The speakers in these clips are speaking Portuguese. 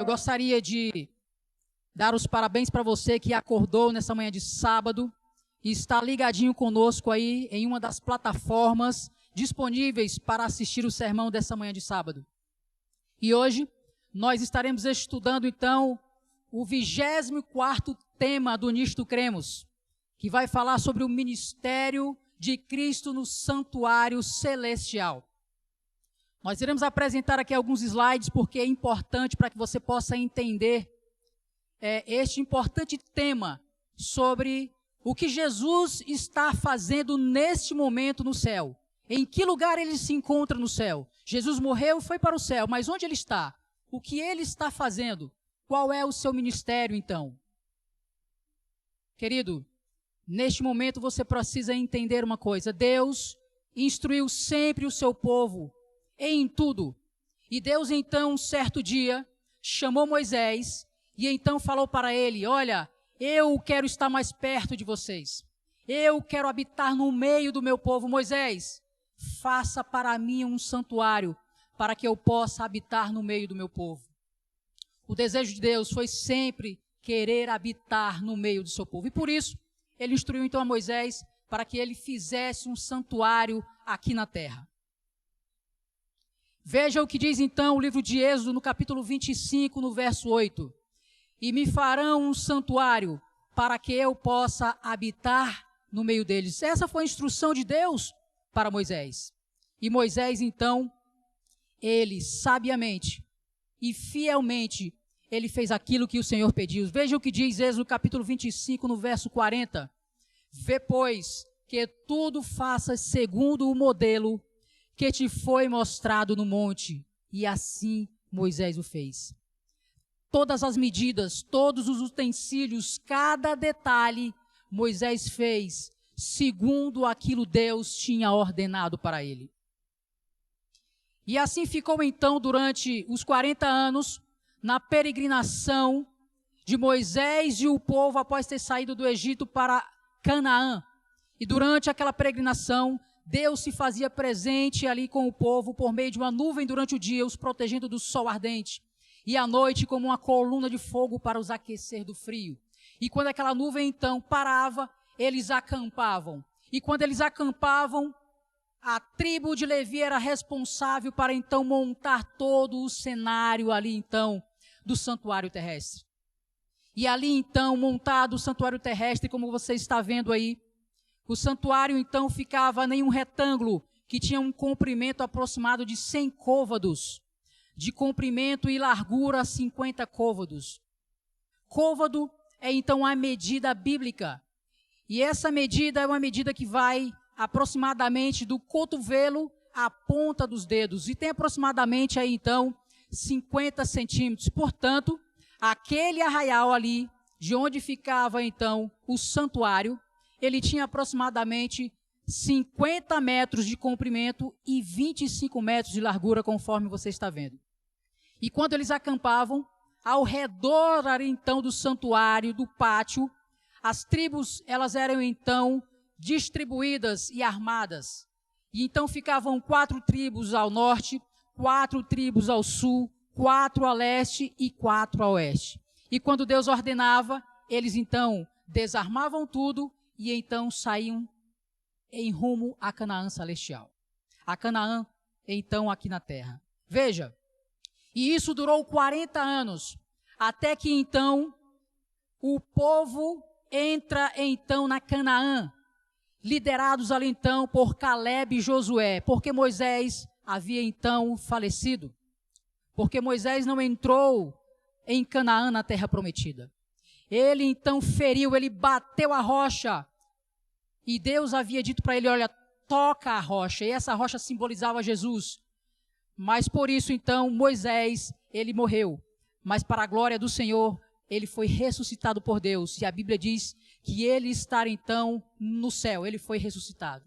Eu gostaria de dar os parabéns para você que acordou nessa manhã de sábado e está ligadinho conosco aí em uma das plataformas disponíveis para assistir o sermão dessa manhã de sábado. E hoje nós estaremos estudando então o 24º tema do Nisto Cremos, que vai falar sobre o ministério de Cristo no santuário celestial. Nós iremos apresentar aqui alguns slides porque é importante para que você possa entender este importante tema sobre o que Jesus está fazendo neste momento no céu. Em que lugar ele se encontra no céu? Jesus morreu, foi para o céu, mas onde ele está? O que ele está fazendo? Qual é o seu ministério então? Querido, neste momento você precisa entender uma coisa. Deus instruiu sempre o seu povo em tudo. E Deus então, um certo dia, chamou Moisés e então falou para ele: olha, eu quero estar mais perto de vocês. Eu quero habitar no meio do meu povo. Moisés, faça para mim um santuário para que eu possa habitar no meio do meu povo. O desejo de Deus foi sempre querer habitar no meio do seu povo. E por isso, ele instruiu então a Moisés para que ele fizesse um santuário aqui na terra. Veja o que diz então o livro de Êxodo, no capítulo 25, no verso 8. E me farão um santuário para que eu possa habitar no meio deles. Essa foi a instrução de Deus para Moisés. E Moisés então, ele sabiamente e fielmente, ele fez aquilo que o Senhor pediu. Veja o que diz Êxodo capítulo 25, no verso 40. Vê, pois, que tudo faças segundo o modelo que te foi mostrado no monte. E assim Moisés o fez. Todas as medidas, todos os utensílios, cada detalhe, Moisés fez segundo aquilo Deus tinha ordenado para ele. E assim ficou então durante os 40 anos, na peregrinação de Moisés e o povo após ter saído do Egito para Canaã. E durante aquela peregrinação, Deus se fazia presente ali com o povo por meio de uma nuvem durante o dia, os protegendo do sol ardente. E à noite como uma coluna de fogo para os aquecer do frio. E quando aquela nuvem então parava, eles acampavam. E quando eles acampavam, a tribo de Levi era responsável para então montar todo o cenário ali então do santuário terrestre. E ali então, montado o santuário terrestre, como você está vendo aí, o santuário então ficava em um retângulo que tinha um comprimento aproximado de 100 côvados, de comprimento e largura 50 côvados. Côvado é então a medida bíblica. E essa medida é uma medida que vai aproximadamente do cotovelo à ponta dos dedos. E tem aproximadamente aí então 50 centímetros. Portanto, aquele arraial ali, de onde ficava então o santuário, ele tinha aproximadamente 50 metros de comprimento e 25 metros de largura, conforme você está vendo. E quando eles acampavam, ao redor então do santuário, do pátio, as tribos, elas eram então distribuídas e armadas. E então ficavam 4 tribos ao norte, 4 tribos ao sul, 4 a leste e 4 a oeste. E quando Deus ordenava, eles então desarmavam tudo e então saíam em rumo a Canaã celestial. A Canaã, então, aqui na terra. Veja, e isso durou 40 anos, até que então o povo entra então na Canaã, liderados ali então por Caleb e Josué, porque Moisés havia então falecido. Porque Moisés não entrou em Canaã, na terra prometida. Ele então feriu, ele bateu a rocha. E Deus havia dito para ele, olha, toca a rocha. E essa rocha simbolizava Jesus. Mas por isso então Moisés, ele morreu. Mas para a glória do Senhor, ele foi ressuscitado por Deus. E a Bíblia diz que ele está então no céu, ele foi ressuscitado.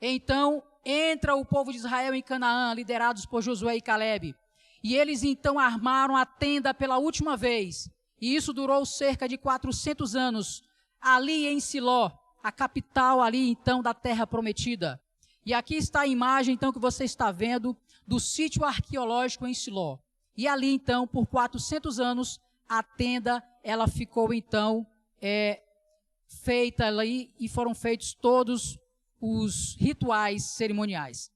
Então entra o povo de Israel em Canaã, liderados por Josué e Caleb. E eles então armaram a tenda pela última vez. E isso durou cerca de 400 anos, ali em Siló, a capital ali então da terra prometida. E aqui está a imagem então que você está vendo do sítio arqueológico em Siló. E ali, então, por 400 anos, a tenda, ela ficou, então, feita ali e foram feitos todos os rituais cerimoniais.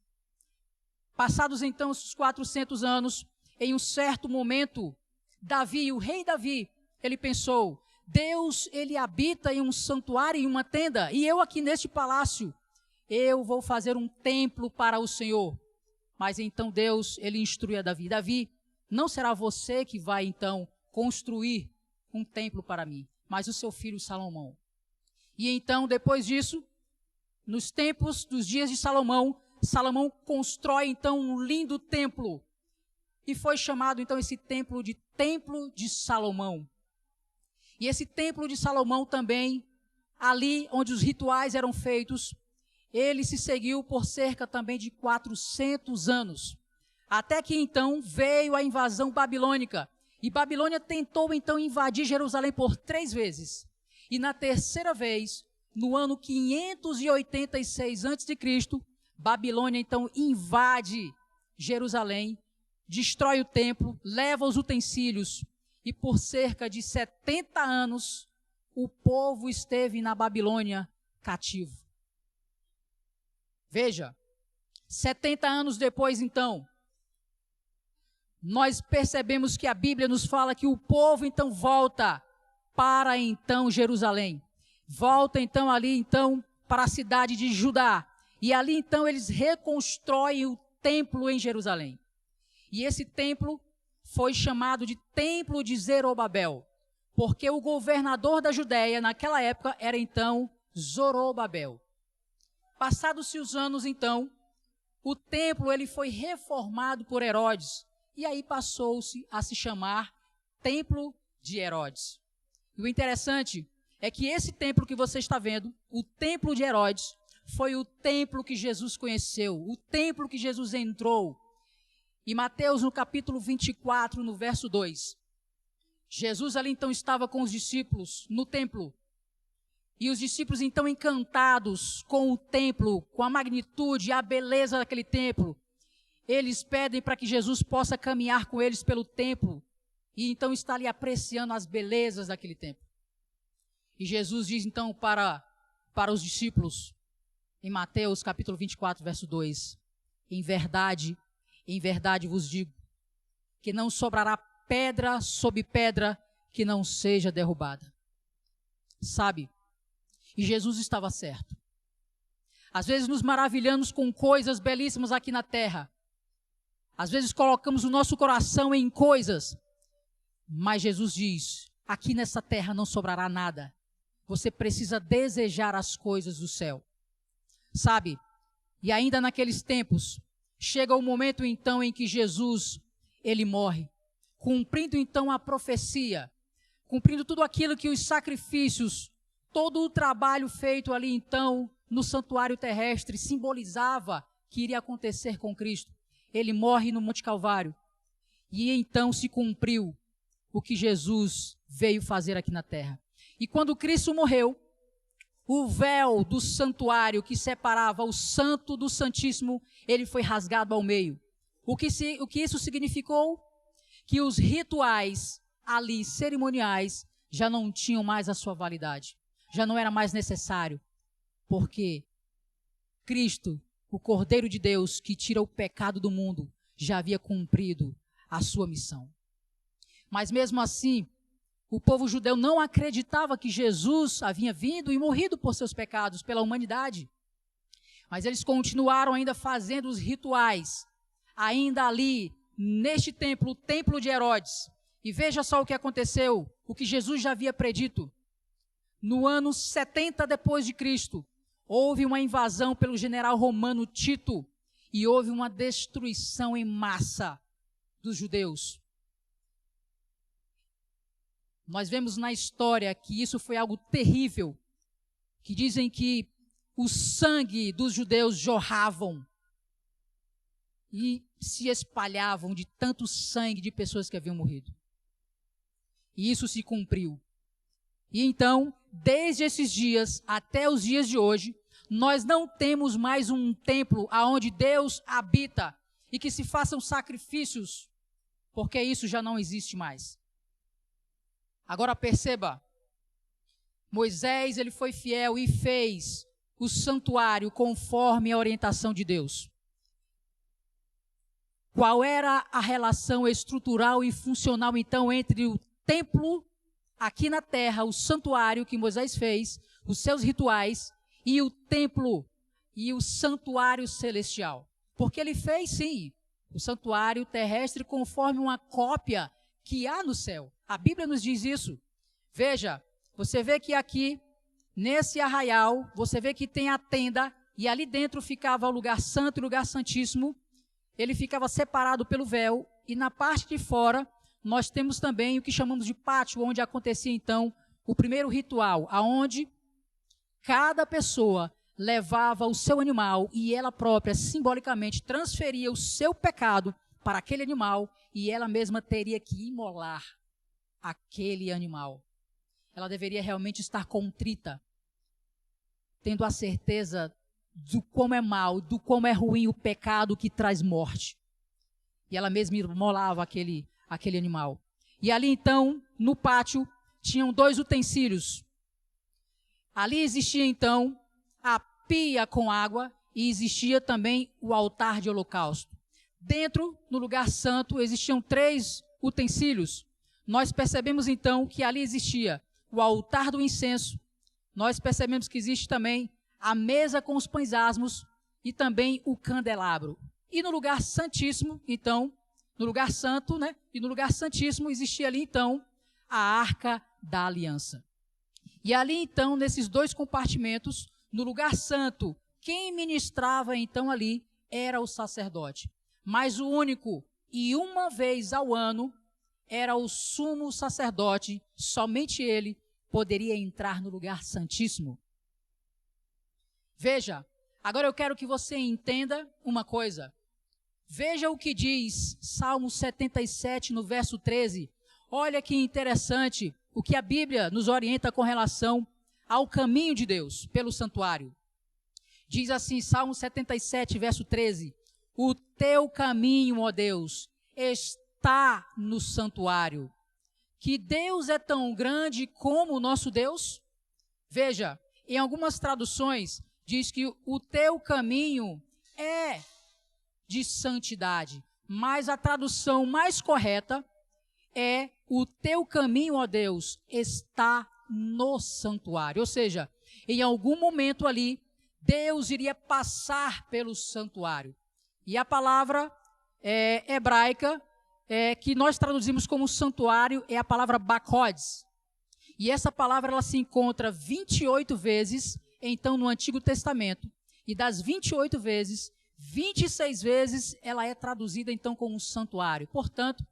Passados, então, esses 400 anos, em um certo momento, Davi, o rei Davi, ele pensou, Deus, ele habita em um santuário, em uma tenda, e eu aqui neste palácio, eu vou fazer um templo para o Senhor. Mas então Deus, ele instrui a Davi, Davi, não será você que vai então construir um templo para mim, mas o seu filho Salomão. E então, depois disso, nos tempos dos dias de Salomão, Salomão constrói então um lindo templo. E foi chamado então esse templo de Salomão. E esse templo de Salomão também, ali onde os rituais eram feitos, ele se seguiu por cerca também de 400 anos. Até que então veio a invasão babilônica. E Babilônia tentou então invadir Jerusalém por 3 vezes. E na terceira vez, no ano 586 a.C., Babilônia então invade Jerusalém, destrói o templo, leva os utensílios. E por cerca de 70 anos, o povo esteve na Babilônia cativo. Veja, 70 anos depois então, nós percebemos que a Bíblia nos fala que o povo então volta para então Jerusalém. Volta então ali então para a cidade de Judá. E ali então eles reconstroem o templo em Jerusalém. E esse templo foi chamado de Templo de Zerobabel, porque o governador da Judéia naquela época era então Zorobabel. Passados-se os anos então, o templo ele foi reformado por Herodes, e aí passou-se a se chamar Templo de Herodes. E o interessante é que esse templo que você está vendo, o Templo de Herodes, foi o templo que Jesus conheceu, o templo que Jesus entrou. E Mateus, no capítulo 24, no verso 2, Jesus ali então estava com os discípulos no templo. E os discípulos então encantados com o templo, com a magnitude e a beleza daquele templo, eles pedem para que Jesus possa caminhar com eles pelo templo e então está ali apreciando as belezas daquele templo. E Jesus diz então para os discípulos, em Mateus capítulo 24, verso 2, em verdade vos digo, que não sobrará pedra sobre pedra que não seja derrubada. Sabe? E Jesus estava certo. Às vezes nos maravilhamos com coisas belíssimas aqui na terra. Às vezes colocamos o nosso coração em coisas. Mas Jesus diz, aqui nessa terra não sobrará nada. Você precisa desejar as coisas do céu. Sabe? E ainda naqueles tempos, chega o momento então em que Jesus, ele morre. Cumprindo então a profecia. Cumprindo tudo aquilo que os sacrifícios, todo o trabalho feito ali então no santuário terrestre simbolizava que iria acontecer com Cristo. Ele morre no Monte Calvário. E então se cumpriu o que Jesus veio fazer aqui na terra. E quando Cristo morreu, o véu do santuário que separava o santo do santíssimo, ele foi rasgado ao meio. O que isso significou? Que os rituais ali cerimoniais já não tinham mais a sua validade. Já não era mais necessário. Porque Cristo, o Cordeiro de Deus que tira o pecado do mundo, já havia cumprido a sua missão. Mas mesmo assim, o povo judeu não acreditava que Jesus havia vindo e morrido por seus pecados, pela humanidade. Mas eles continuaram ainda fazendo os rituais, ainda ali, neste templo, o templo de Herodes. E veja só o que aconteceu, o que Jesus já havia predito. No ano 70 depois de Cristo, houve uma invasão pelo general romano Tito e houve uma destruição em massa dos judeus. Nós vemos na história que isso foi algo terrível, que dizem que o sangue dos judeus jorravam e se espalhavam de tanto sangue de pessoas que haviam morrido. E isso se cumpriu. E então, desde esses dias até os dias de hoje, nós não temos mais um templo aonde Deus habita e que se façam sacrifícios, porque isso já não existe mais. Agora perceba, Moisés ele foi fiel e fez o santuário conforme a orientação de Deus. Qual era a relação estrutural e funcional, então, entre o templo aqui na terra, o santuário que Moisés fez, os seus rituais, e o templo e o santuário celestial? Porque ele fez, sim, o santuário terrestre conforme uma cópia que há no céu. A Bíblia nos diz isso. Veja, você vê que aqui, nesse arraial, você vê que tem a tenda, e ali dentro ficava o lugar santo e o lugar santíssimo. Ele ficava separado pelo véu, e na parte de fora, nós temos também o que chamamos de pátio, onde acontecia então o primeiro ritual, aonde cada pessoa levava o seu animal e ela própria, simbolicamente, transferia o seu pecado para aquele animal e ela mesma teria que imolar aquele animal. Ela deveria realmente estar contrita, tendo a certeza do como é mal, do como é ruim o pecado que traz morte. E ela mesma imolava aquele animal. E ali então, no pátio, tinham 2 utensílios. Ali existia então a pia com água e existia também o altar de holocausto. Dentro, no lugar santo, existiam 3 utensílios. Nós percebemos então que ali existia o altar do incenso. Nós percebemos que existe também a mesa com os pães asmos e também o candelabro. E no lugar santíssimo, então, no lugar santo, né? E no lugar santíssimo existia ali então a arca da aliança. E ali então, nesses 2 compartimentos, no lugar santo, quem ministrava então ali era o sacerdote. Mas o único, e uma vez ao ano, era o sumo sacerdote, somente ele poderia entrar no lugar santíssimo. Veja, agora eu quero que você entenda uma coisa. Veja o que diz Salmo 77, no verso 13. Olha que interessante o que a Bíblia nos orienta com relação ao caminho de Deus pelo santuário. Diz assim, Salmo 77, verso 13. O teu caminho, ó Deus, está no santuário. Que Deus é tão grande como o nosso Deus? Veja, em algumas traduções diz que o teu caminho é de santidade, mas a tradução mais correta é o teu caminho, ó Deus, está no santuário. Ou seja, em algum momento ali, Deus iria passar pelo santuário. E a palavra hebraica que nós traduzimos como santuário é a palavra bakodes. E essa palavra ela se encontra 28 vezes, então, no Antigo Testamento. E das 28 vezes, 26 vezes ela é traduzida então como santuário. Portanto,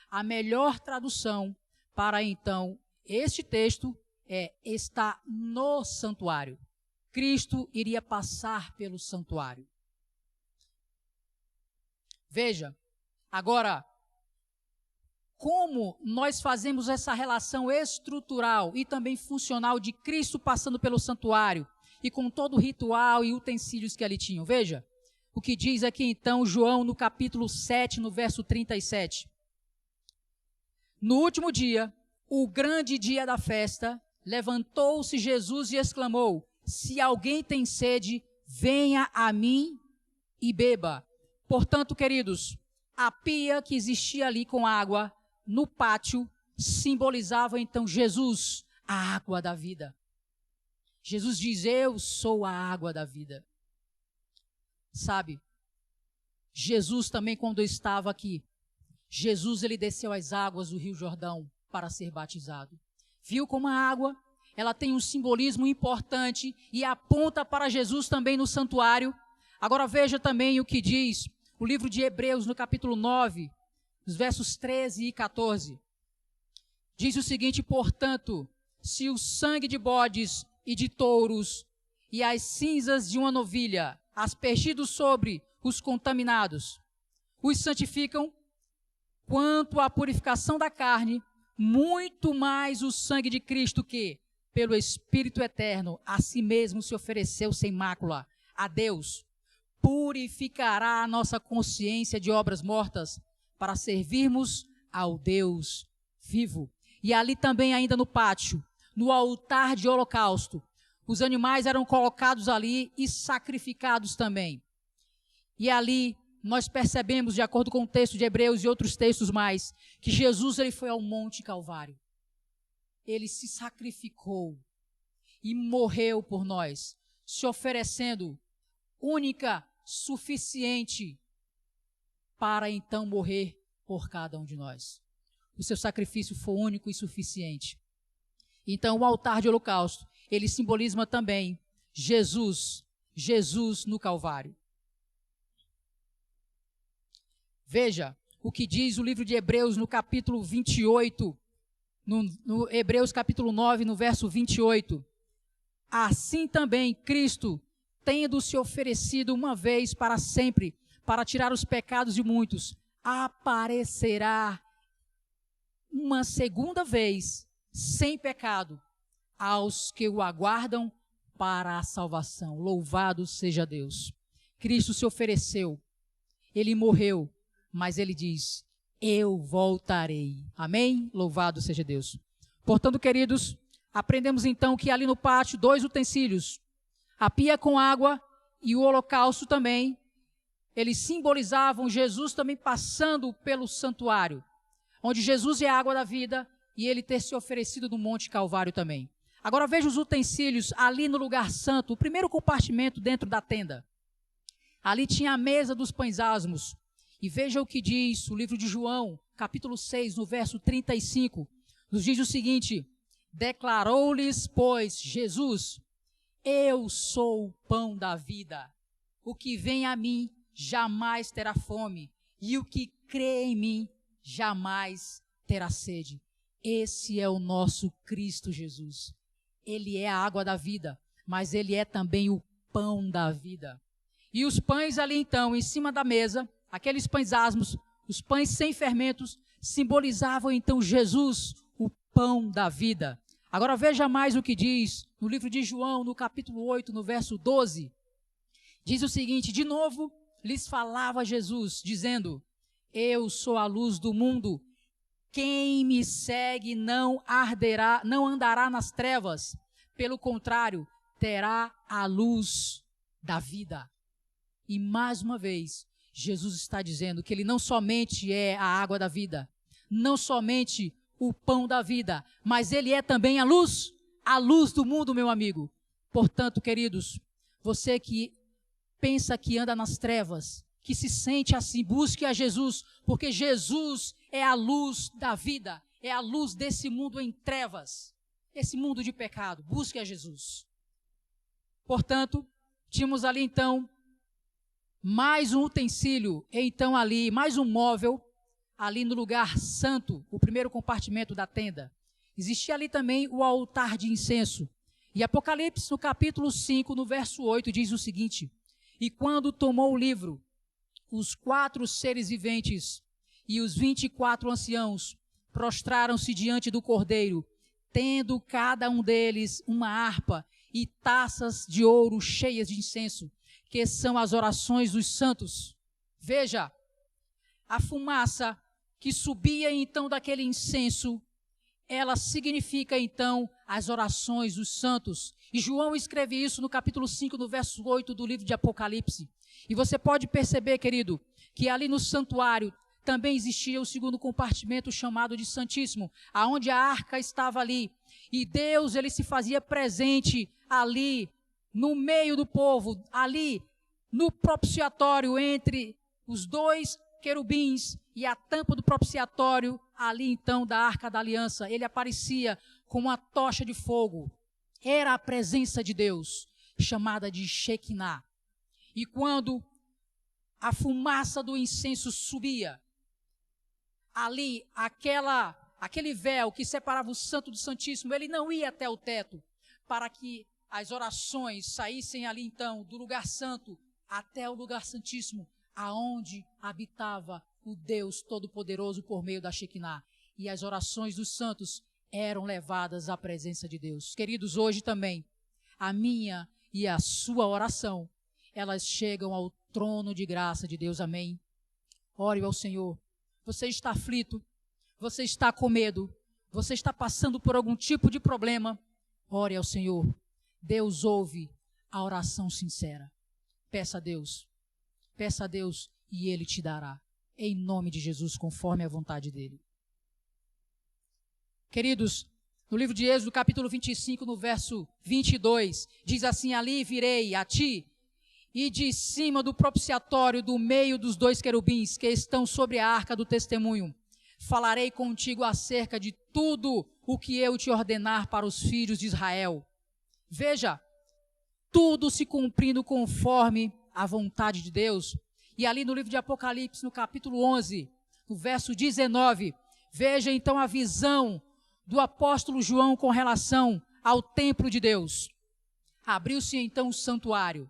a melhor tradução para então este texto é está no santuário. Cristo iria passar pelo santuário. Veja, agora, como nós fazemos essa relação estrutural e também funcional de Cristo passando pelo santuário e com todo o ritual e utensílios que ali tinham. Veja o que diz aqui então João no capítulo 7, no verso 37. No último dia, o grande dia da festa, levantou-se Jesus e exclamou: se alguém tem sede, venha a mim e beba. Portanto, queridos, a pia que existia ali com água no pátio simbolizava então Jesus, a água da vida. Jesus diz: eu sou a água da vida. Sabe, Jesus também quando estava aqui, Jesus ele desceu às águas do Rio Jordão para ser batizado. Viu como a água, ela tem um simbolismo importante e aponta para Jesus também no santuário. Agora veja também o que diz o livro de Hebreus no capítulo 9, nos versos 13 e 14. Diz o seguinte: portanto, se o sangue de bodes e de touros e as cinzas de uma novilha, aspergidos sobre os contaminados, os santificam, quanto à purificação da carne, muito mais o sangue de Cristo que, pelo Espírito eterno, a si mesmo se ofereceu sem mácula a Deus, purificará a nossa consciência de obras mortas para servirmos ao Deus vivo. E ali também, ainda no pátio, no altar de holocausto, os animais eram colocados ali e sacrificados também. E ali nós percebemos, de acordo com o texto de Hebreus e outros textos mais, que Jesus ele foi ao Monte Calvário. Ele se sacrificou e morreu por nós, se oferecendo única, suficiente, para então morrer por cada um de nós. O seu sacrifício foi único e suficiente. Então, o altar de holocausto, ele simboliza também Jesus no Calvário. Veja o que diz o livro de Hebreus no capítulo 28, no Hebreus capítulo 9, no verso 28. Assim também Cristo, tendo se oferecido uma vez para sempre, para tirar os pecados de muitos, aparecerá uma segunda vez, sem pecado, aos que o aguardam para a salvação. Louvado seja Deus. Cristo se ofereceu, ele morreu, mas ele diz, eu voltarei. Amém? Louvado seja Deus. Portanto, queridos, aprendemos então que ali no pátio, 2 utensílios, a pia com água e o holocausto também, eles simbolizavam Jesus também passando pelo santuário, onde Jesus é a água da vida e ele ter se oferecido no Monte Calvário também. Agora veja os utensílios ali no lugar santo, o primeiro compartimento dentro da tenda. Ali tinha a mesa dos pães asmos. E veja o que diz o livro de João, capítulo 6, no verso 35. Nos diz o seguinte, declarou-lhes, pois, Jesus, eu sou o pão da vida. O que vem a mim jamais terá fome, e o que crê em mim jamais terá sede. Esse é o nosso Cristo Jesus. Ele é a água da vida, mas ele é também o pão da vida. E os pães ali então, em cima da mesa, aqueles pães asmos, os pães sem fermentos, simbolizavam então Jesus, o pão da vida. Agora veja mais o que diz no livro de João, no capítulo 8, no verso 12. Diz o seguinte, de novo lhes falava Jesus, dizendo, eu sou a luz do mundo, quem me segue não andará nas trevas, pelo contrário, terá a luz da vida. E mais uma vez, Jesus está dizendo que ele não somente é a água da vida, não somente o pão da vida, mas ele é também a luz do mundo, meu amigo. Portanto, queridos, você que pensa que anda nas trevas, que se sente assim, busque a Jesus, porque Jesus é a luz da vida, é a luz desse mundo em trevas, esse mundo de pecado, busque a Jesus. Portanto, tínhamos ali então mais um utensílio, então ali, mais um móvel, ali no lugar santo, o primeiro compartimento da tenda. Existia ali também o altar de incenso. E Apocalipse, no capítulo 5, no verso 8, diz o seguinte, e quando tomou o livro, os 4 seres viventes e os 24 anciãos prostraram-se diante do Cordeiro, tendo cada um deles uma harpa e taças de ouro cheias de incenso, que são as orações dos santos. Veja, a fumaça que subia então daquele incenso, ela significa então as orações dos santos. E João escreve isso no capítulo 5, no verso 8 do livro de Apocalipse. E você pode perceber, querido, que ali no santuário também existia o segundo compartimento chamado de Santíssimo, aonde a arca estava ali. E Deus, ele se fazia presente ali, no meio do povo, ali no propiciatório, entre os 2 querubins e a tampa do propiciatório, ali então da Arca da Aliança, ele aparecia com uma tocha de fogo. Era a presença de Deus, chamada de Shekinah. E quando a fumaça do incenso subia, ali aquele véu que separava o Santo do Santíssimo, ele não ia até o teto, para que as orações saíssem ali então do lugar santo até o lugar santíssimo, aonde habitava o Deus Todo-Poderoso por meio da Shekinah. E as orações dos santos eram levadas à presença de Deus. Queridos, hoje também, a minha e a sua oração, elas chegam ao trono de graça de Deus. Amém? Ore ao Senhor. Você está aflito, você está com medo, você está passando por algum tipo de problema, ore ao Senhor. Deus ouve a oração sincera. Peça a Deus e Ele te dará, em nome de Jesus, conforme a vontade dEle. Queridos, no livro de Êxodo, capítulo 25, no verso 22, diz assim: ali virei a ti, e de cima do propiciatório, do meio dos dois querubins que estão sobre a arca do testemunho, falarei contigo acerca de tudo o que eu te ordenar para os filhos de Israel. Veja, tudo se cumprindo conforme a vontade de Deus. E ali no livro de Apocalipse, no capítulo 11, no verso 19, veja então a visão do apóstolo João com relação ao templo de Deus. Abriu-se então o santuário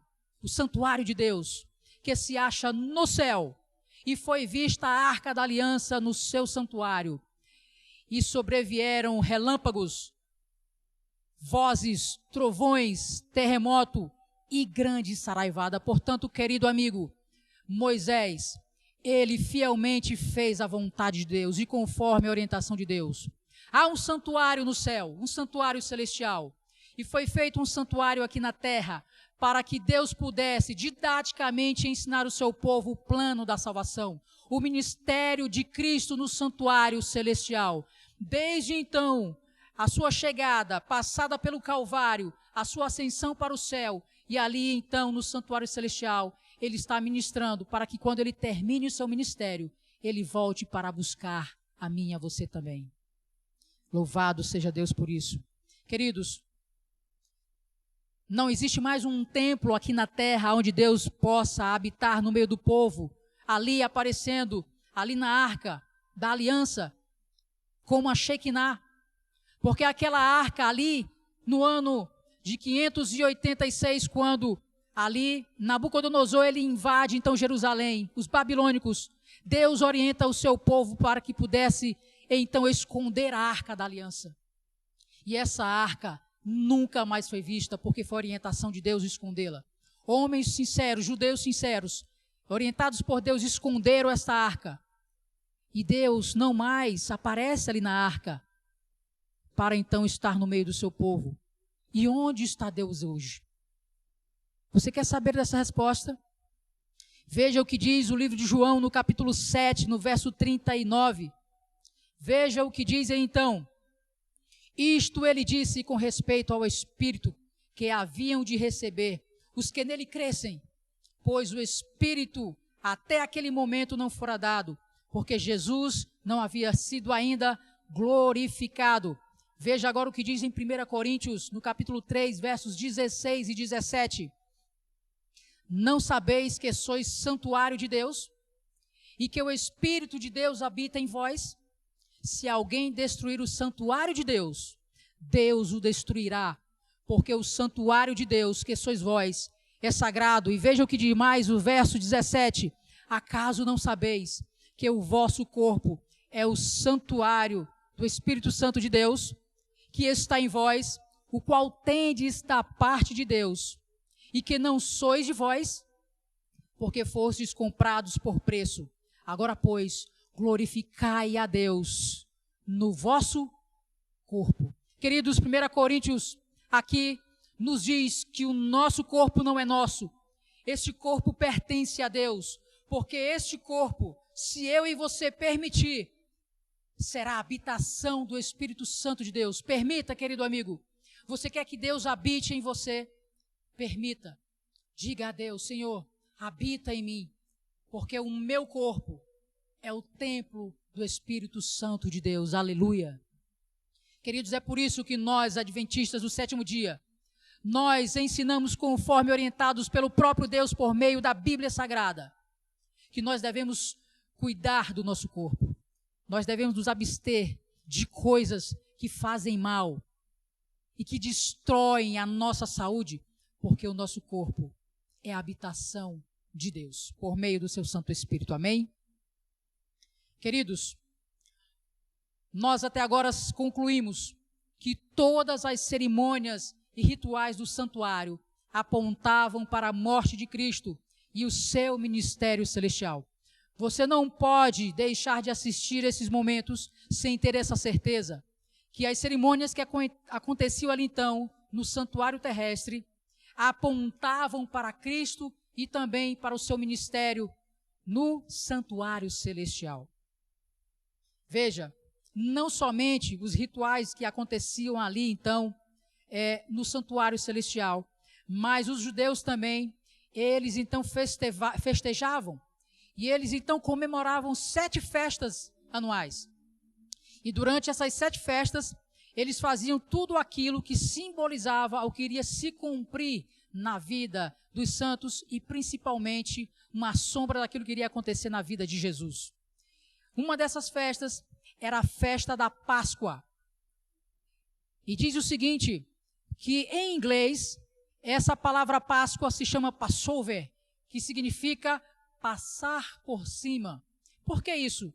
de Deus, que se acha no céu, e foi vista a arca da aliança no seu santuário. E sobrevieram relâmpagos, vozes, trovões, terremoto e grande saraivada. Portanto, querido amigo, Moisés, ele fielmente fez a vontade de Deus e conforme a orientação de Deus. Há um santuário no céu, um santuário celestial, e foi feito um santuário aqui na terra, para que Deus pudesse didaticamente ensinar o seu povo o plano da salvação, o ministério de Cristo no santuário celestial. Desde então, a sua chegada, passada pelo Calvário, a sua ascensão para o céu, e ali então no santuário celestial, ele está ministrando para que quando ele termine o seu ministério, ele volte para buscar a mim e a você também. Louvado seja Deus por isso. Queridos, não existe mais um templo aqui na terra onde Deus possa habitar no meio do povo, ali aparecendo, ali na arca da aliança, como a Shekinah. Porque aquela arca ali, no ano de 586, quando ali Nabucodonosor ele invade então Jerusalém, os babilônicos, Deus orienta o seu povo para que pudesse então esconder a arca da aliança. E essa arca nunca mais foi vista, porque foi orientação de Deus escondê-la. Homens sinceros, judeus sinceros, orientados por Deus, esconderam esta arca. E Deus não mais aparece ali na arca, para então estar no meio do seu povo. E onde está Deus hoje? Você quer saber dessa resposta? Veja o que diz o livro de João, no capítulo 7, no verso 39. Veja o que diz então. Isto ele disse com respeito ao Espírito que haviam de receber os que nele crescem, pois o Espírito até aquele momento não fora dado, porque Jesus não havia sido ainda glorificado. Veja agora o que diz em 1 Coríntios, no capítulo 3, versos 16 e 17. Não sabeis que sois santuário de Deus e que o Espírito de Deus habita em vós? Se alguém destruir o santuário de Deus, Deus o destruirá, porque o santuário de Deus, que sois vós, é sagrado. E veja o que diz mais o verso 17. Acaso não sabeis que o vosso corpo é o santuário do Espírito Santo de Deus, que está em vós, o qual tendes da parte de Deus, e que não sois de vós, porque fostes comprados por preço. Agora, pois, glorificai a Deus no vosso corpo. Queridos, 1 Coríntios aqui nos diz que o nosso corpo não é nosso. Este corpo pertence a Deus, porque este corpo, se eu e você permitir, será a habitação do Espírito Santo de Deus. Permita, querido amigo. Você quer que Deus habite em você? Permita. Diga a Deus: Senhor, habita em mim, porque o meu corpo é o templo do Espírito Santo de Deus. Aleluia. Queridos, é por isso que nós, adventistas do sétimo dia, nós ensinamos conforme orientados pelo próprio Deus por meio da Bíblia Sagrada, que nós devemos cuidar do nosso corpo. Nós devemos nos abster de coisas que fazem mal e que destroem a nossa saúde, porque o nosso corpo é a habitação de Deus, por meio do seu Santo Espírito. Amém? Queridos, nós até agora concluímos que todas as cerimônias e rituais do santuário apontavam para a morte de Cristo e o seu ministério celestial. Você não pode deixar de assistir esses momentos sem ter essa certeza que as cerimônias que aconteciam ali então, no santuário terrestre, apontavam para Cristo e também para o seu ministério no santuário celestial. Veja, não somente os rituais que aconteciam ali então, no santuário celestial, mas os judeus também, eles então festejavam, e eles então comemoravam 7 festas anuais. E durante essas 7 festas, eles faziam tudo aquilo que simbolizava o que iria se cumprir na vida dos santos e principalmente uma sombra daquilo que iria acontecer na vida de Jesus. Uma dessas festas era a festa da Páscoa. E diz o seguinte, que em inglês, essa palavra Páscoa se chama Passover, que significa passar por cima. Por que isso?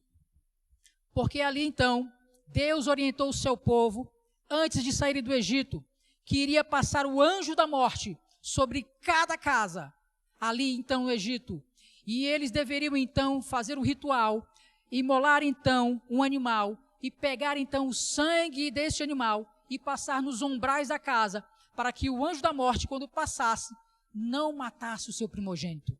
Porque ali então, Deus orientou o seu povo, antes de saírem do Egito, que iria passar o anjo da morte sobre cada casa, ali então no Egito. E eles deveriam então fazer um ritual, imolar então um animal, e pegar então o sangue deste animal, e passar nos umbrais da casa, para que o anjo da morte, quando passasse, não matasse o seu primogênito.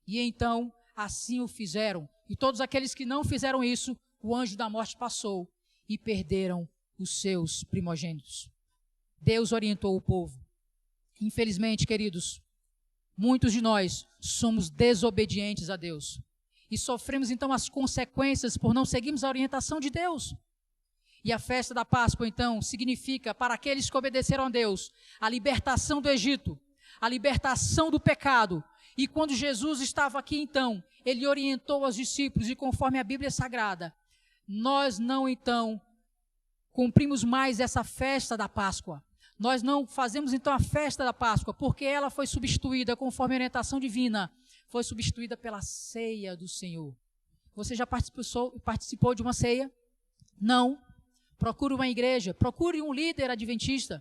E então, assim o fizeram. E todos aqueles que não fizeram isso, o anjo da morte passou e perderam os seus primogênitos. Deus orientou o povo. Infelizmente, queridos, muitos de nós somos desobedientes a Deus. E sofremos então as consequências por não seguirmos a orientação de Deus. E a festa da Páscoa, então, significa, para aqueles que obedeceram a Deus, a libertação do Egito, a libertação do pecado. E quando Jesus estava aqui, então, ele orientou aos discípulos, e conforme a Bíblia Sagrada, nós não, então, cumprimos mais essa festa da Páscoa. Nós não fazemos, então, a festa da Páscoa, porque ela foi substituída, conforme a orientação divina, foi substituída pela ceia do Senhor. Você já participou de uma ceia? Não. Procure uma igreja, procure um líder adventista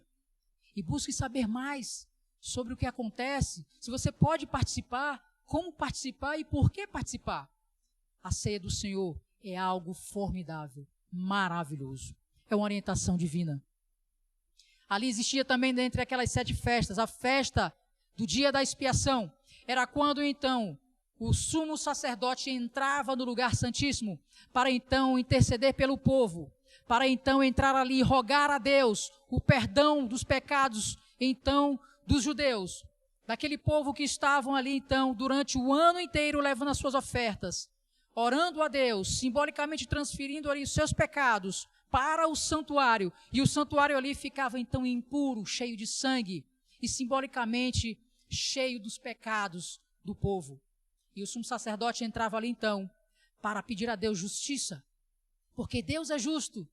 e busque saber mais sobre o que acontece, se você pode participar, como participar e por que participar. A ceia do Senhor é algo formidável, maravilhoso. É uma orientação divina. Ali existia também, dentre aquelas 7 festas, a festa do dia da expiação. Era quando então o sumo sacerdote entrava no lugar santíssimo para então interceder pelo povo, para então entrar ali e rogar a Deus o perdão dos pecados, então, dos judeus, daquele povo que estavam ali, então, durante o ano inteiro levando as suas ofertas, orando a Deus, simbolicamente transferindo ali os seus pecados para o santuário, e o santuário ali ficava, então, impuro, cheio de sangue, e simbolicamente cheio dos pecados do povo. E o sumo sacerdote entrava ali, então, para pedir a Deus justiça, porque Deus é justo,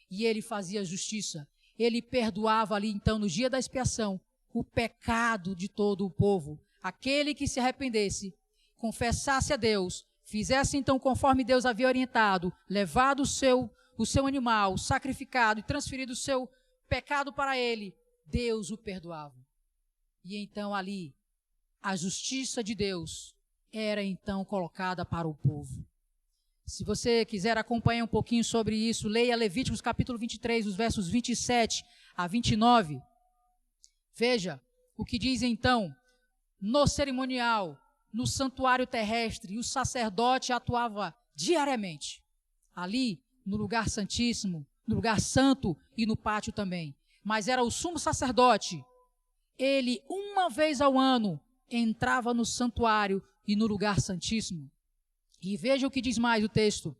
e ele fazia justiça. Ele perdoava ali, então, no dia da expiação, o pecado de todo o povo. Aquele que se arrependesse, confessasse a Deus, fizesse então conforme Deus havia orientado, levado o seu animal, sacrificado e transferido o seu pecado para ele, Deus o perdoava. E então ali, a justiça de Deus era então colocada para o povo. Se você quiser acompanhar um pouquinho sobre isso, leia Levíticos capítulo 23, os versos 27 a 29. Veja o que diz então, no cerimonial, no santuário terrestre, o sacerdote atuava diariamente, ali no lugar santíssimo, no lugar santo e no pátio também. Mas era o sumo sacerdote, ele uma vez ao ano entrava no santuário e no lugar santíssimo. E veja o que diz mais o texto.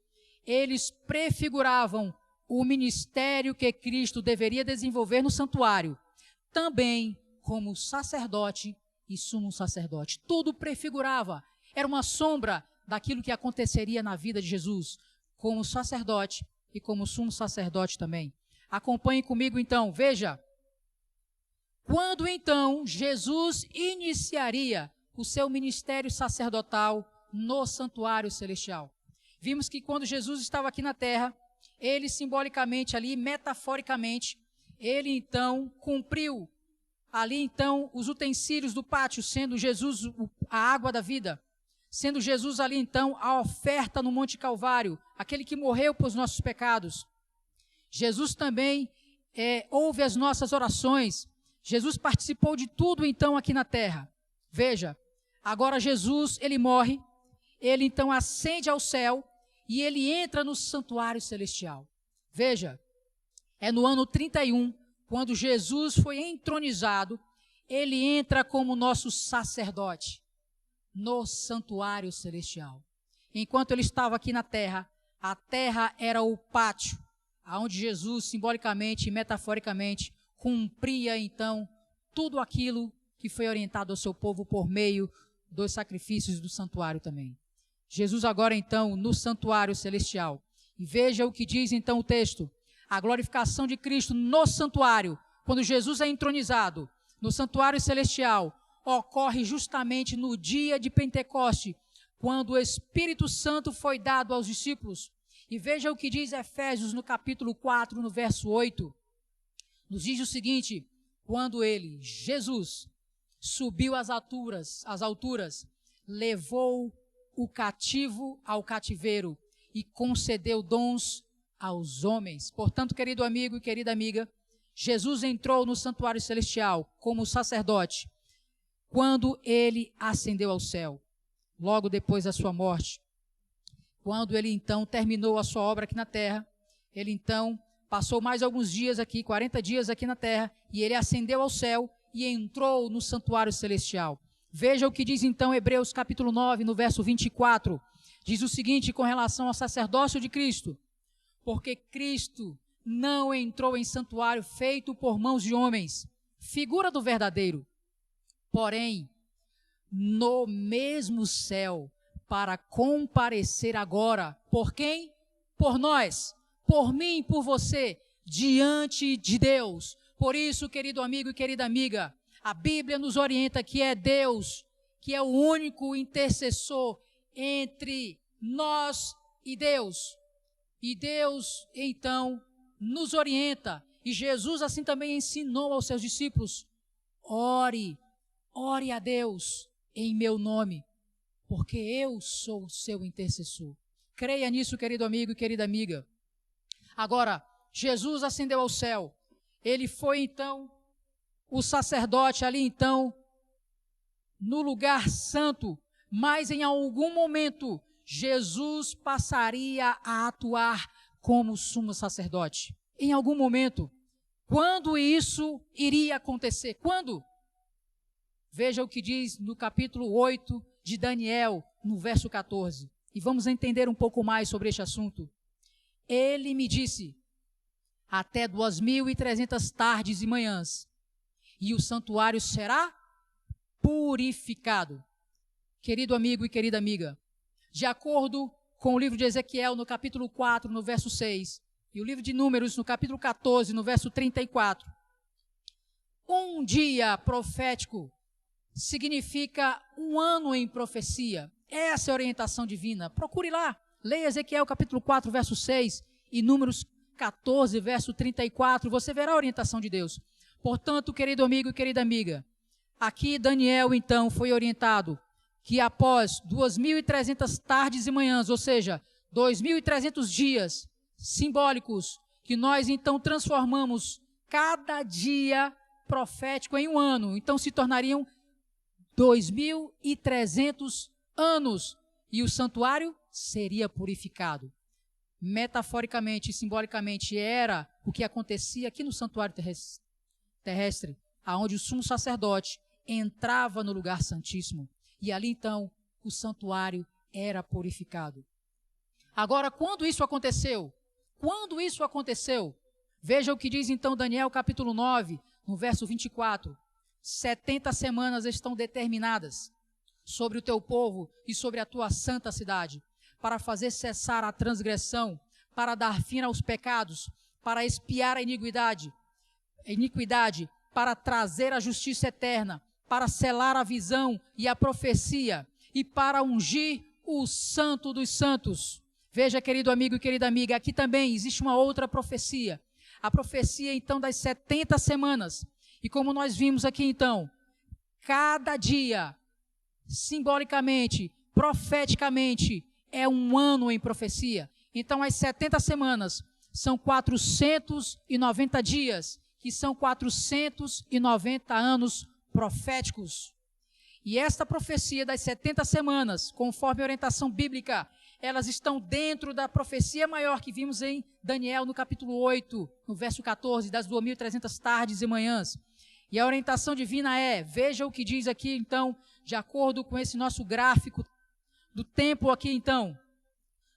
Eles prefiguravam o ministério que Cristo deveria desenvolver no santuário, também como sacerdote e sumo sacerdote. Tudo prefigurava, era uma sombra daquilo que aconteceria na vida de Jesus, como sacerdote e como sumo sacerdote também. Acompanhe comigo então, veja. Quando então Jesus iniciaria o seu ministério sacerdotal no santuário celestial? Vimos que quando Jesus estava aqui na terra, ele simbolicamente ali, metaforicamente, ele então cumpriu ali então os utensílios do pátio, sendo Jesus a água da vida. sendo Jesus ali então a oferta no Monte Calvário, aquele que morreu por os nossos pecados. Jesus também ouve as nossas orações. Jesus participou de tudo então aqui na terra. Veja, agora Jesus, ele morre, ele então ascende ao céu e ele entra no santuário celestial. Veja, é no ano 31, quando Jesus foi entronizado, ele entra como nosso sacerdote no santuário celestial. Enquanto ele estava aqui na terra, a terra era o pátio, onde Jesus simbolicamente e metaforicamente cumpria então tudo aquilo que foi orientado ao seu povo por meio dos sacrifícios do santuário também. Jesus agora então no santuário celestial. E veja o que diz então o texto. A glorificação de Cristo no santuário, quando Jesus é entronizado no santuário celestial, ocorre justamente no dia de Pentecoste, quando o Espírito Santo foi dado aos discípulos. E veja o que diz Efésios no capítulo 4, no verso 8. Nos diz o seguinte: quando ele, Jesus, subiu às alturas, levou o cativo ao cativeiro e concedeu dons aos homens. Portanto, querido amigo e querida amiga, Jesus entrou no santuário celestial como sacerdote quando ele ascendeu ao céu, logo depois da sua morte. Quando ele então terminou a sua obra aqui na terra, ele então passou mais alguns dias aqui, 40 dias aqui na terra, e ele ascendeu ao céu e entrou no santuário celestial. Veja o que diz então Hebreus capítulo 9, no verso 24. Diz o seguinte com relação ao sacerdócio de Cristo: porque Cristo não entrou em santuário feito por mãos de homens, figura do verdadeiro, porém, no mesmo céu, para comparecer agora, por quem? Por nós, por mim, por você, diante de Deus. Por isso, querido amigo e querida amiga, a Bíblia nos orienta que é Deus, que é o único intercessor entre nós e Deus. E Deus, então, nos orienta, e Jesus assim também ensinou aos seus discípulos: ore a Deus em meu nome, porque eu sou o seu intercessor. Creia nisso, querido amigo e querida amiga. Agora, Jesus ascendeu ao céu, ele foi então o sacerdote ali então, no lugar santo, mas em algum momento, Jesus passaria a atuar como sumo sacerdote. Em algum momento. Quando isso iria acontecer? Quando? Veja o que diz no capítulo 8 de Daniel, no verso 14. E vamos entender um pouco mais sobre este assunto. Ele me disse: até 2.300 tardes e manhãs, e o santuário será purificado. Querido amigo e querida amiga, de acordo com o livro de Ezequiel, no capítulo 4, no verso 6, e o livro de Números, no capítulo 14, no verso 34, um dia profético significa um ano em profecia. Essa é a orientação divina. Procure lá, leia Ezequiel capítulo 4, verso 6 e Números 14, verso 34, você verá a orientação de Deus. Portanto, querido amigo e querida amiga, aqui Daniel então foi orientado que após 2.300 tardes e manhãs, ou seja, 2.300 dias simbólicos, que nós então transformamos cada dia profético em um ano, então se tornariam 2.300 anos, e o santuário seria purificado. Metaforicamente e simbolicamente era o que acontecia aqui no santuário terrestre, aonde o sumo sacerdote entrava no lugar santíssimo, e ali então o santuário era purificado. Agora, quando isso aconteceu? Quando isso aconteceu? Veja o que diz então Daniel capítulo 9, no verso 24. 70 semanas estão determinadas sobre o teu povo e sobre a tua santa cidade, para fazer cessar a transgressão, para dar fim aos pecados, para expiar a iniquidade, para trazer a justiça eterna, para selar a visão e a profecia, e para ungir o santo dos santos. Veja, querido amigo e querida amiga, aqui também existe uma outra profecia. A profecia, então, das 70 semanas. E como nós vimos aqui, então, cada dia, simbolicamente, profeticamente é um ano em profecia. Então, as 70 semanas são 490 dias, que são 490 anos proféticos. E esta profecia das 70 semanas, conforme a orientação bíblica, elas estão dentro da profecia maior que vimos em Daniel, no capítulo 8, no verso 14, das 2.300 tardes e manhãs. E a orientação divina é, veja o que diz aqui, então, de acordo com esse nosso gráfico do tempo aqui, então,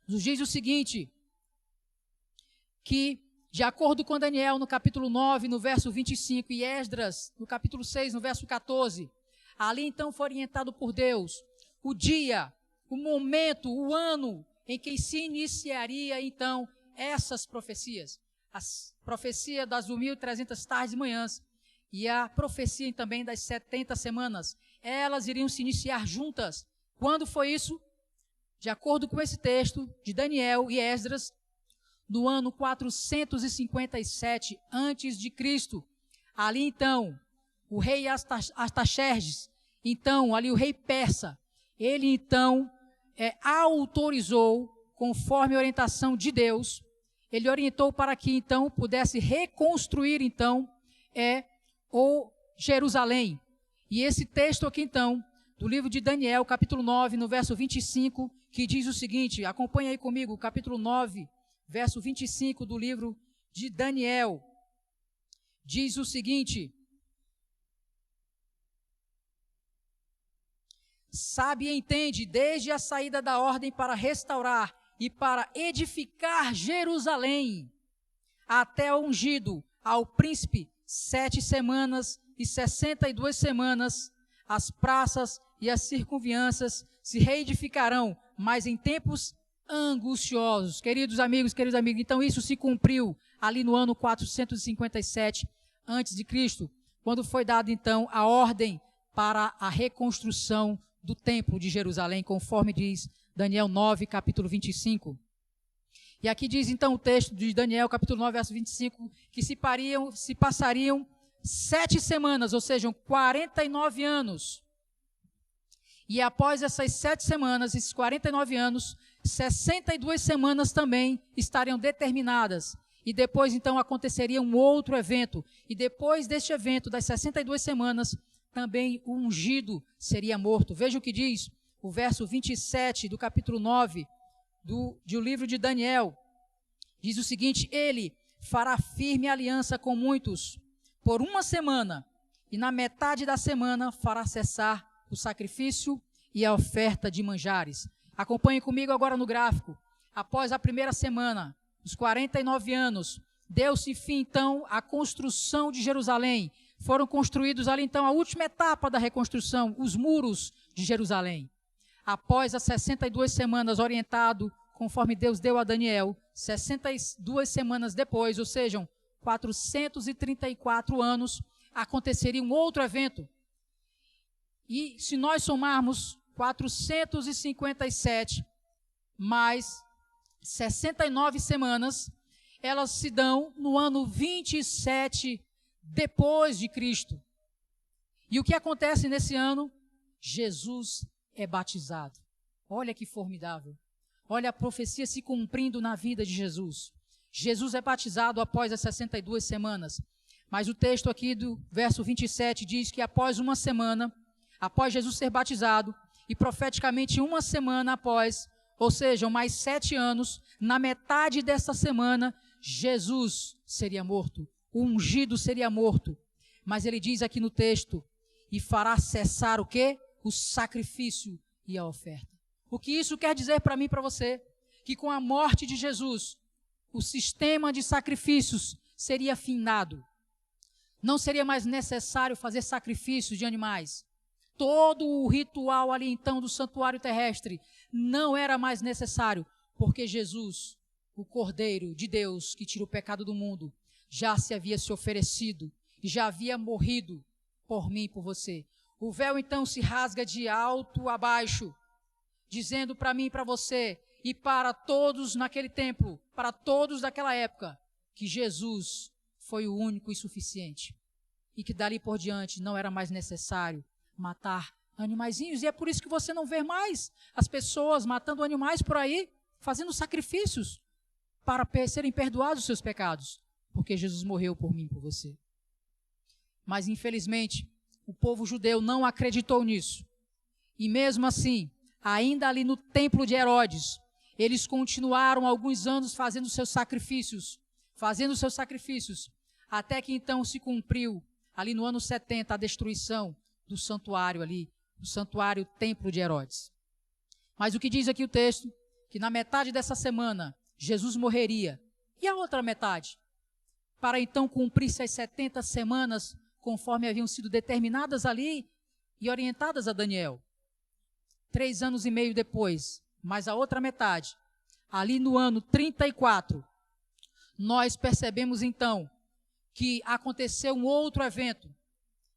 nos diz o seguinte, que, de acordo com Daniel, no capítulo 9, no verso 25, e Esdras, no capítulo 6, no verso 14, ali, então, foi orientado por Deus o dia, o momento, o ano em que se iniciaria, então, essas profecias. A profecia das 1.300 tardes e manhãs e a profecia também das 70 semanas. Elas iriam se iniciar juntas. Quando foi isso? De acordo com esse texto de Daniel e Esdras, no ano 457 a.C. Ali, então, o rei Artaxerxes, então, ali o rei persa, ele, então, autorizou, conforme a orientação de Deus, ele orientou para que, então, pudesse reconstruir, então, o Jerusalém. E esse texto aqui, então, do livro de Daniel, capítulo 9, no verso 25, que diz o seguinte, acompanha aí comigo, capítulo 9, verso 25 do livro de Daniel, diz o seguinte: sabe e entende, desde a saída da ordem para restaurar e para edificar Jerusalém, até o ungido ao príncipe, 7 semanas e 62 semanas, as praças e as circunvianças se reedificarão, mas em tempos angustiosos. Queridos amigos, então isso se cumpriu ali no ano 457 a.C., quando foi dada então a ordem para a reconstrução do templo de Jerusalém, conforme diz Daniel 9, capítulo 25. E aqui diz então o texto de Daniel, capítulo 9, verso 25, que se passariam 7 semanas, ou seja, 49 anos. E após essas 7 semanas, esses 49 anos, 62 semanas também estariam determinadas. E depois então aconteceria um outro evento. E depois deste evento, das 62 semanas, também o ungido seria morto. Veja o que diz o verso 27 do capítulo 9 do livro de Daniel. Diz o seguinte: ele fará firme aliança com muitos por 1 semana, e na metade da semana fará cessar o sacrifício e a oferta de manjares. Acompanhe comigo agora no gráfico. Após a primeira semana, os 49 anos, deu-se fim então à construção de Jerusalém. Foram construídos ali então a última etapa da reconstrução, os muros de Jerusalém. Após as 62 semanas, orientado conforme Deus deu a Daniel, 62 semanas depois, ou seja, 434 anos, aconteceria um outro evento. E se nós somarmos 457 mais 69 semanas, elas se dão no ano 27 depois de Cristo. E o que acontece nesse ano? Jesus é batizado. Olha que formidável. Olha a profecia se cumprindo na vida de Jesus. Jesus é batizado após as 62 semanas. Mas o texto aqui do verso 27 diz que após 1 semana, após Jesus ser batizado, e profeticamente 1 semana após, ou seja, mais 7 anos, na metade dessa semana, Jesus seria morto. O ungido seria morto. Mas ele diz aqui no texto, e fará cessar o quê? O sacrifício e a oferta. O que isso quer dizer para mim e para você? Que com a morte de Jesus, o sistema de sacrifícios seria finado. Não seria mais necessário fazer sacrifícios de animais. Todo o ritual ali então do santuário terrestre não era mais necessário, porque Jesus, o Cordeiro de Deus que tira o pecado do mundo, já se havia se oferecido e já havia morrido por mim e por você. O véu então se rasga de alto a baixo, dizendo para mim e para você, e para todos naquele templo, para todos daquela época, que Jesus foi o único e suficiente. E que dali por diante não era mais necessário matar animaizinhos. E é por isso que você não vê mais as pessoas matando animais por aí, fazendo sacrifícios para serem perdoados os seus pecados. Porque Jesus morreu por mim e por você. Mas, infelizmente, o povo judeu não acreditou nisso. E mesmo assim, ainda ali no templo de Herodes, eles continuaram alguns anos fazendo seus sacrifícios, até que então se cumpriu, ali no ano 70, a destruição do santuário ali, o santuário templo de Herodes. Mas o que diz aqui o texto? Que na metade dessa semana, Jesus morreria. E a outra metade? Para então cumprir-se as 70 semanas, conforme haviam sido determinadas ali e orientadas a Daniel. 3 anos e meio depois, mas a outra metade, ali no ano 34, nós percebemos então que aconteceu um outro evento.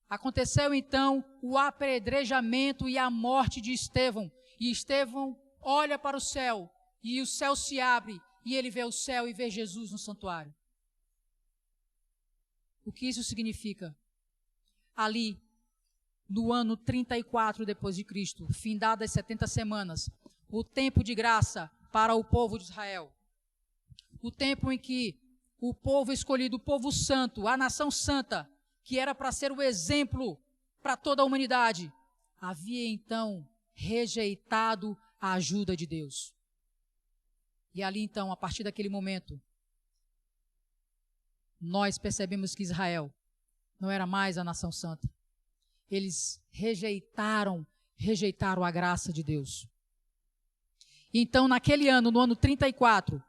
Aconteceu então o apedrejamento e a morte de Estevão. E Estevão olha para o céu, e o céu se abre, e ele vê o céu e vê Jesus no santuário. O que isso significa? Ali, no ano 34 depois de Cristo, findadas 70 semanas, o tempo de graça para o povo de Israel. O tempo em que o povo escolhido, o povo santo, a nação santa, que era para ser o exemplo para toda a humanidade, havia então rejeitado a ajuda de Deus. E ali então, a partir daquele momento, nós percebemos que Israel não era mais a nação santa. Eles rejeitaram a graça de Deus. Então, naquele ano, no ano 34,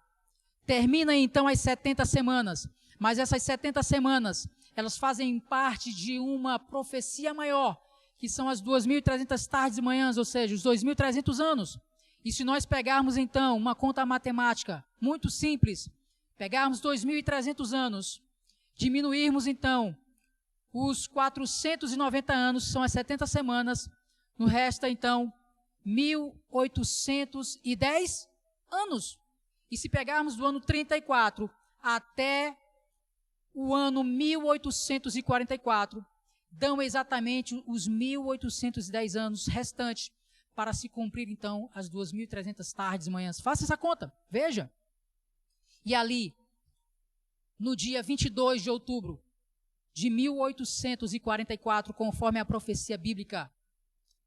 termina então as 70 semanas, mas essas 70 semanas, elas fazem parte de uma profecia maior, que são as 2.300 tardes e manhãs, ou seja, os 2.300 anos. E se nós pegarmos então uma conta matemática muito simples, pegarmos 2.300 anos, diminuirmos então os 490 anos, são as 70 semanas, no resta então 1.810 anos. E se pegarmos do ano 34 até o ano 1844, dão exatamente os 1.810 anos restantes para se cumprir então as 2.300 tardes e manhãs. Faça essa conta, veja. E ali, no dia 22 de outubro de 1844, conforme a profecia bíblica,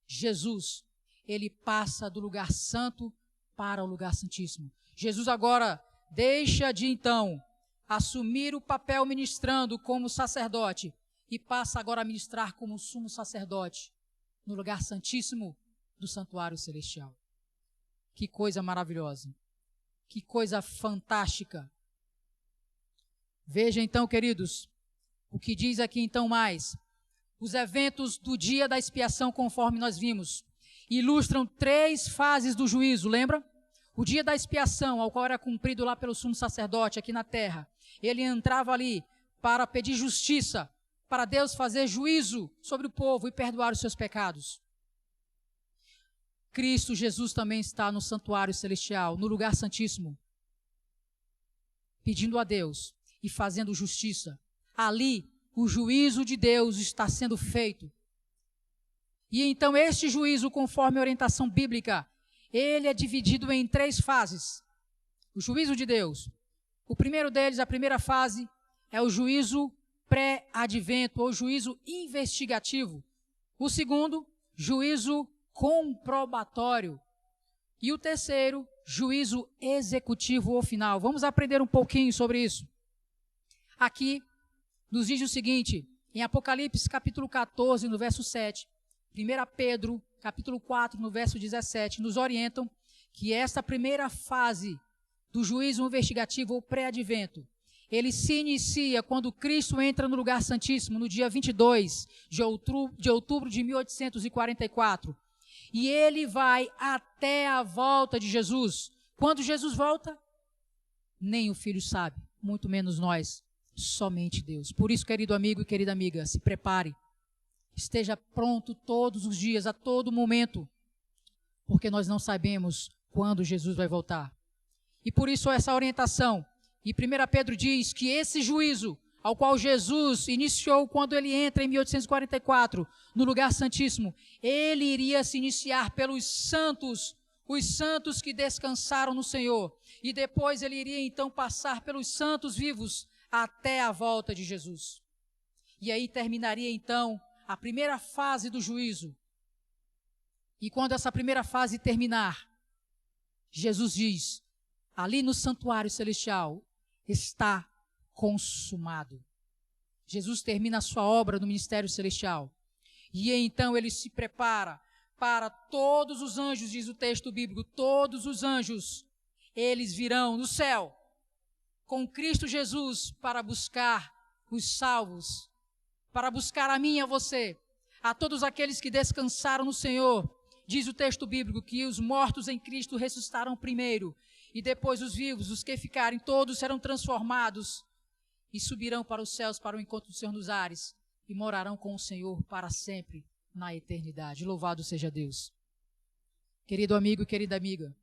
Jesus, ele passa do lugar santo para o lugar santíssimo. Jesus agora deixa de então assumir o papel ministrando como sacerdote e passa agora a ministrar como sumo sacerdote no lugar santíssimo do santuário celestial. Que coisa maravilhosa, que coisa fantástica. Veja então, queridos, o que diz aqui então mais. Os eventos do dia da expiação, conforme nós vimos, ilustram 3 fases do juízo, lembra? O dia da expiação, ao qual era cumprido lá pelo sumo sacerdote aqui na terra, ele entrava ali para pedir justiça, para Deus fazer juízo sobre o povo e perdoar os seus pecados. Cristo Jesus também está no santuário celestial, no lugar santíssimo, pedindo a Deus e fazendo justiça. Ali, o juízo de Deus está sendo feito. E então este juízo, conforme a orientação bíblica, ele é dividido em 3 fases. O juízo de Deus. O primeiro deles, a primeira fase, é o juízo pré-advento, ou juízo investigativo. O segundo, juízo comprobatório. E o terceiro, juízo executivo ou final. Vamos aprender um pouquinho sobre isso. Aqui, nos diz o seguinte, em Apocalipse capítulo 14, no verso 7, 1 Pedro capítulo 4, no verso 17, nos orientam que esta primeira fase do juízo investigativo ou pré-advento, ele se inicia quando Cristo entra no lugar santíssimo, no dia 22 de outubro de 1844. E ele vai até a volta de Jesus. Quando Jesus volta, nem o Filho sabe, muito menos nós, somente Deus. Por isso, querido amigo e querida amiga, se prepare. Esteja pronto todos os dias, a todo momento, porque nós não sabemos quando Jesus vai voltar. E por isso essa orientação. E 1 Pedro diz que esse juízo, ao qual Jesus iniciou quando ele entra em 1844 no lugar santíssimo, ele iria se iniciar pelos santos, os santos que descansaram no Senhor, e depois ele iria então passar pelos santos vivos até a volta de Jesus. E aí terminaria então a primeira fase do juízo. E quando essa primeira fase terminar, Jesus diz, ali no santuário celestial, está consumado. Jesus termina a sua obra no ministério celestial. E então ele se prepara para todos os anjos, diz o texto bíblico, todos os anjos, eles virão no céu com Cristo Jesus para buscar os salvos, para buscar a mim e a você, a todos aqueles que descansaram no Senhor. Diz o texto bíblico que os mortos em Cristo ressuscitarão primeiro, e depois os vivos, os que ficarem, todos serão transformados e subirão para os céus, para o encontro do Senhor nos ares, e morarão com o Senhor para sempre na eternidade. Louvado seja Deus. Querido amigo e querida amiga,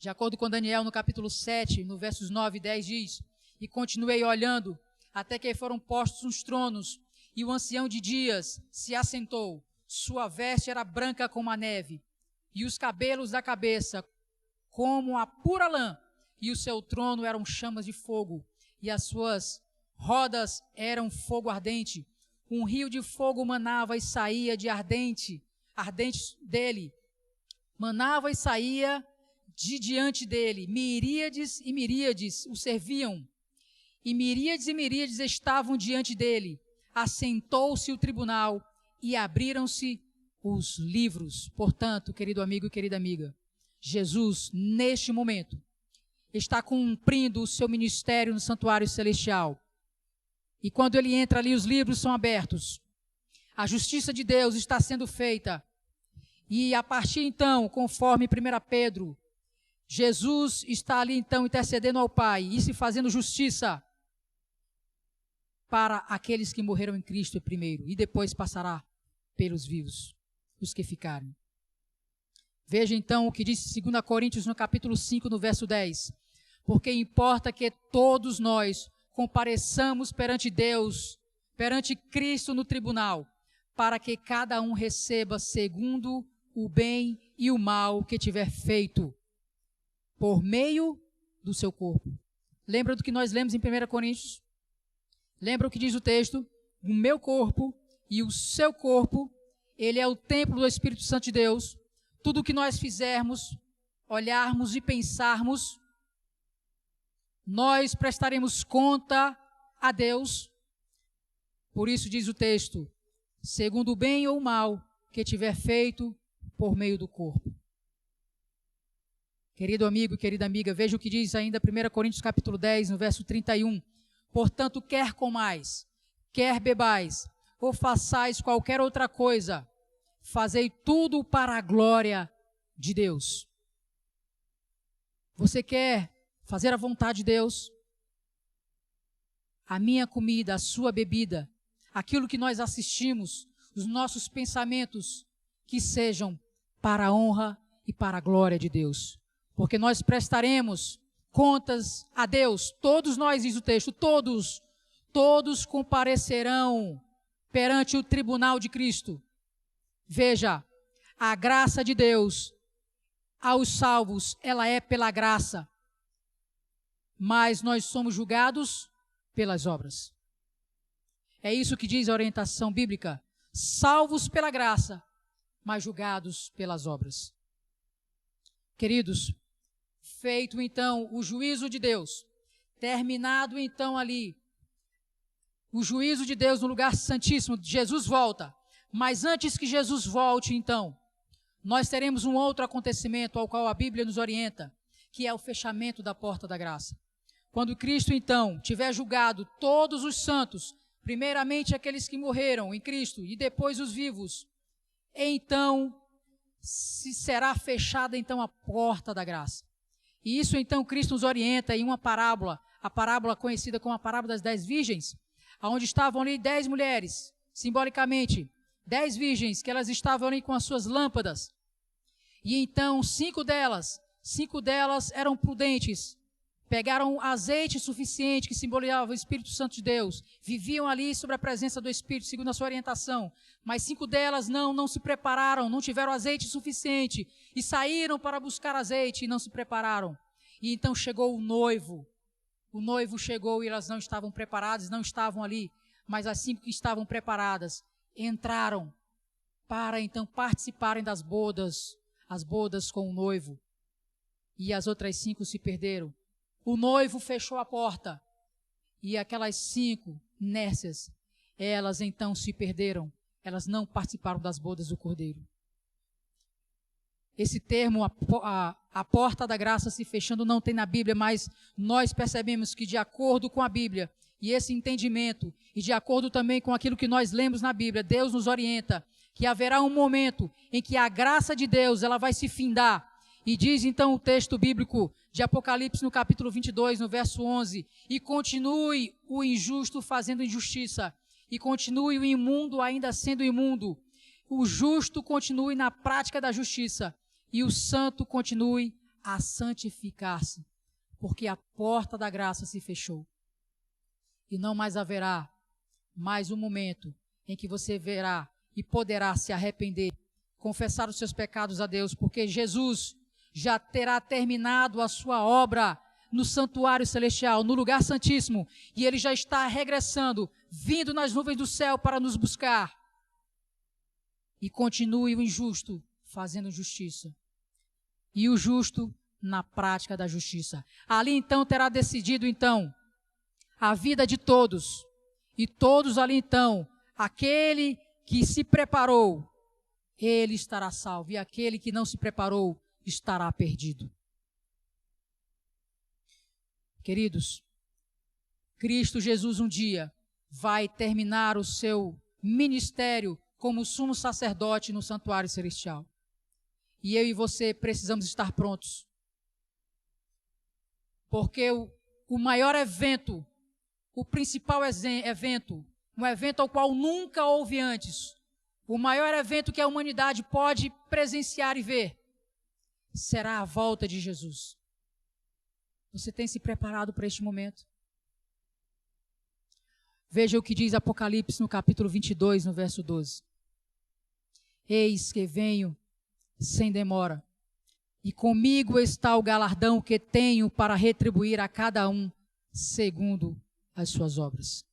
de acordo com Daniel, no capítulo 7, no versos 9 e 10, diz, e continuei olhando, até que foram postos uns tronos, e o ancião de dias se assentou. Sua veste era branca como a neve, e os cabelos da cabeça como a pura lã, e o seu trono eram chamas de fogo, e as suas rodas eram fogo ardente. Um rio de fogo manava e saía de ardente dele, manava e saía de diante dele. Miríades e miríades o serviam, e miríades estavam diante dele. Assentou-se o tribunal, e abriram-se os livros. Portanto, querido amigo e querida amiga, Jesus, neste momento, está cumprindo o seu ministério no santuário celestial. E quando ele entra ali, os livros são abertos. A justiça de Deus está sendo feita. E a partir então, conforme 1 Pedro, Jesus está ali então intercedendo ao Pai e se fazendo justiça para aqueles que morreram em Cristo primeiro, e depois passará pelos vivos, os que ficarem. Veja então o que diz 2 Coríntios no capítulo 5, no verso 10. Porque importa que todos nós compareçamos perante Deus, perante Cristo no tribunal, para que cada um receba segundo o bem e o mal que tiver feito, por meio do seu corpo. Lembra do que nós lemos em 1 Coríntios? Lembra o que diz o texto? O meu corpo e o seu corpo, ele é o templo do Espírito Santo de Deus. Tudo o que nós fizermos, olharmos e pensarmos, nós prestaremos conta a Deus. Por isso diz o texto, segundo o bem ou o mal que tiver feito por meio do corpo. Querido amigo e querida amiga, veja o que diz ainda 1 Coríntios capítulo 10, no verso 31. Portanto, quer comais, quer bebais, ou façais qualquer outra coisa, fazei tudo para a glória de Deus. Você quer fazer a vontade de Deus? A minha comida, a sua bebida, aquilo que nós assistimos, os nossos pensamentos, que sejam para a honra e para a glória de Deus. Porque nós prestaremos contas a Deus. Todos nós, diz o texto, todos comparecerão perante o tribunal de Cristo. Veja, a graça de Deus aos salvos, ela é pela graça, mas nós somos julgados pelas obras. É isso que diz a orientação bíblica, salvos pela graça, mas julgados pelas obras. Queridos, feito então o juízo de Deus, terminado então ali o juízo de Deus no lugar santíssimo, Jesus volta. Mas antes que Jesus volte então, nós teremos um outro acontecimento ao qual a Bíblia nos orienta, que é o fechamento da porta da graça. Quando Cristo então tiver julgado todos os santos, primeiramente aqueles que morreram em Cristo e depois os vivos, então se será fechada então a porta da graça. E isso então Cristo nos orienta em uma parábola, a parábola conhecida como a parábola das 10 virgens, onde estavam ali 10 mulheres, simbolicamente, 10 virgens, que elas estavam ali com as suas lâmpadas. E então 5 delas eram prudentes, pegaram azeite suficiente, que simbolizava o Espírito Santo de Deus, viviam ali sobre a presença do Espírito, segundo a sua orientação, mas 5 delas não se prepararam, não tiveram azeite suficiente, e saíram para buscar azeite e não se prepararam. E então chegou o noivo chegou e elas não estavam preparadas, não estavam ali, mas as 5 que estavam preparadas, entraram para então participarem das bodas, as bodas com o noivo, e as outras 5 se perderam. O noivo fechou a porta, e aquelas 5 nércias, elas então se perderam, elas não participaram das bodas do Cordeiro. Esse termo, a porta da graça se fechando, não tem na Bíblia, mas nós percebemos que, de acordo com a Bíblia, e esse entendimento, e de acordo também com aquilo que nós lemos na Bíblia, Deus nos orienta que haverá um momento em que a graça de Deus ela vai se findar. E diz então o texto bíblico de Apocalipse no capítulo 22, no verso 11, e continue o injusto fazendo injustiça, e continue o imundo ainda sendo imundo, o justo continue na prática da justiça, e o santo continue a santificar-se, porque a porta da graça se fechou. E não mais haverá mais um momento em que você verá e poderá se arrepender, confessar os seus pecados a Deus, porque Jesus já terá terminado a sua obra no santuário celestial, no lugar santíssimo, e ele já está regressando, vindo nas nuvens do céu para nos buscar. E continue o injusto fazendo justiça, e o justo na prática da justiça. Ali então terá decidido então a vida de todos, e todos ali então, aquele que se preparou, ele estará salvo, e aquele que não se preparou estará perdido. Queridos, Cristo Jesus um dia vai terminar o seu ministério como sumo sacerdote no santuário celestial. E eu e você precisamos estar prontos. Porque o maior evento, o principal evento, um evento ao qual nunca houve antes, o maior evento que a humanidade pode presenciar e ver, será a volta de Jesus. Você tem se preparado para este momento? Veja o que diz Apocalipse no capítulo 22, no verso 12. Eis que venho sem demora, e comigo está o galardão que tenho para retribuir a cada um segundo as suas obras.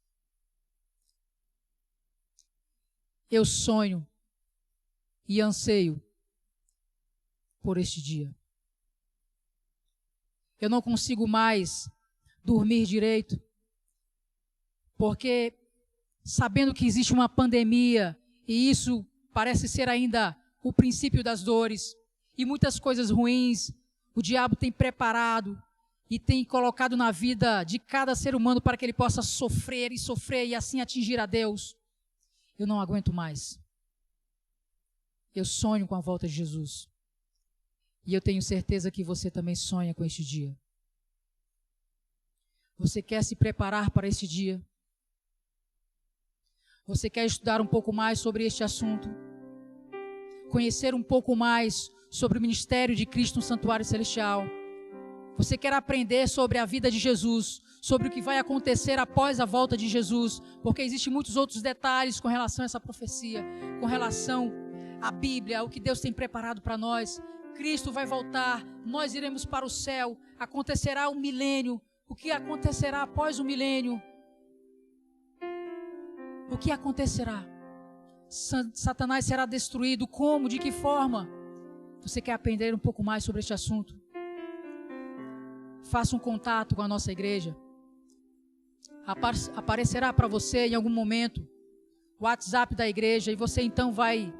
Eu sonho e anseio por este dia. Eu não consigo mais dormir direito, porque sabendo que existe uma pandemia, e isso parece ser ainda o princípio das dores, e muitas coisas ruins o diabo tem preparado e tem colocado na vida de cada ser humano para que ele possa sofrer e assim atingir a Deus. Eu não aguento mais. Eu sonho com a volta de Jesus. E eu tenho certeza que você também sonha com este dia. Você quer se preparar para este dia? Você quer estudar um pouco mais sobre este assunto? Conhecer um pouco mais sobre o ministério de Cristo no santuário celestial? Você quer aprender sobre a vida de Jesus, sobre o que vai acontecer após a volta de Jesus? Porque existem muitos outros detalhes com relação a essa profecia, com relação à Bíblia, o que Deus tem preparado para nós. Cristo vai voltar, nós iremos para o céu, acontecerá um milênio. O que acontecerá após o milênio? O que acontecerá? Satanás será destruído. Como? De que forma? Você quer aprender um pouco mais sobre este assunto? Faça um contato com a nossa igreja. Aparecerá para você em algum momento o WhatsApp da igreja e você então vai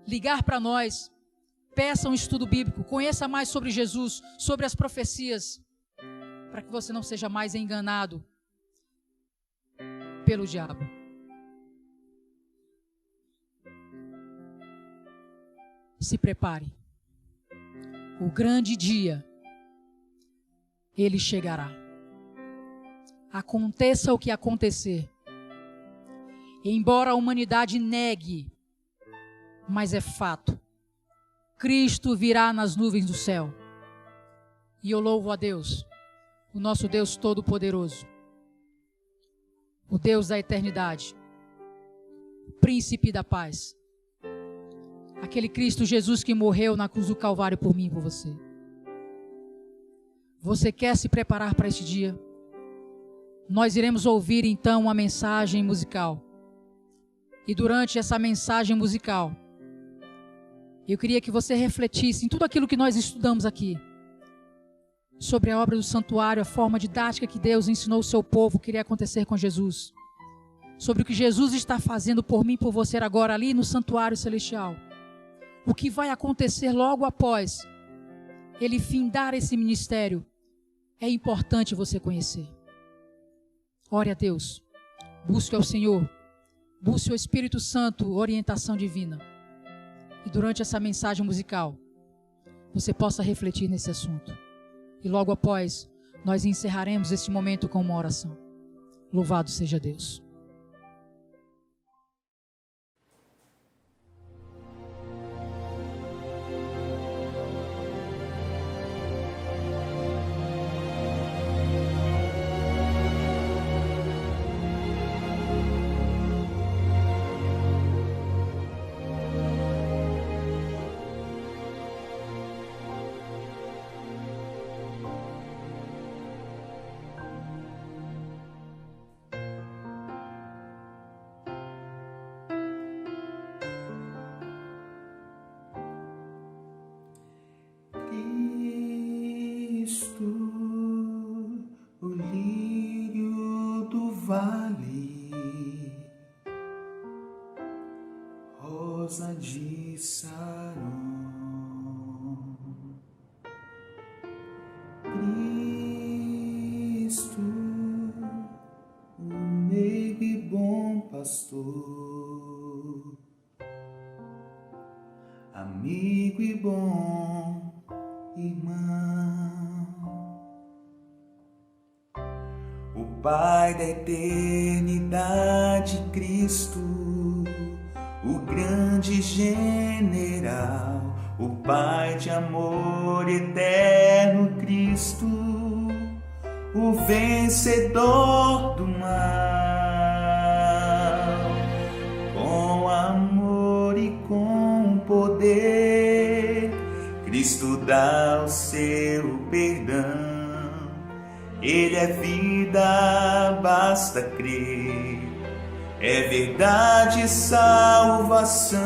ligar para nós. Peça um estudo bíblico, conheça mais sobre Jesus, sobre as profecias, para que você não seja mais enganado pelo diabo. Se prepare. O grande dia, ele chegará. Aconteça o que acontecer. Embora a humanidade negue, mas é fato. Cristo virá nas nuvens do céu. E eu louvo a Deus, o nosso Deus Todo-Poderoso, o Deus da eternidade, Príncipe da paz, aquele Cristo Jesus que morreu na cruz do Calvário por mim e por você. Você quer se preparar para este dia? Nós iremos ouvir então uma mensagem musical. E durante essa mensagem musical, eu queria que você refletisse em tudo aquilo que nós estudamos aqui, sobre a obra do santuário, a forma didática que Deus ensinou o seu povo que iria acontecer com Jesus, sobre o que Jesus está fazendo por mim e por você agora ali no santuário celestial, o que vai acontecer logo após ele findar esse ministério. É importante você conhecer. Ore a Deus, busque ao Senhor, busque o Espírito Santo, orientação divina. E durante essa mensagem musical, você possa refletir nesse assunto. E logo após, nós encerraremos este momento com uma oração. Louvado seja Deus. O lírio do vale, rosa de Saron, Cristo, o meigo e bom pastor, amigo e bom irmão, o Pai da eternidade, Cristo, o grande general, o Pai de amor eterno, Cristo, o vencedor do mal, com amor e com poder, Cristo dá o seu perdão. Ele é vida, basta crer. É verdade, salvação.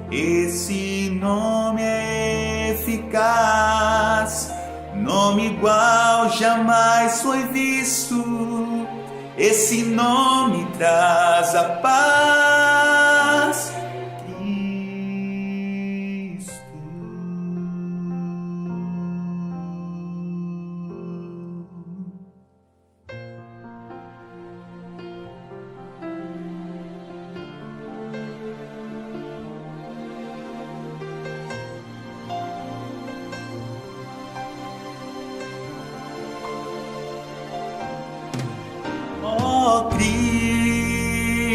Esse nome é eficaz. Nome igual jamais foi visto. Esse nome traz a paz.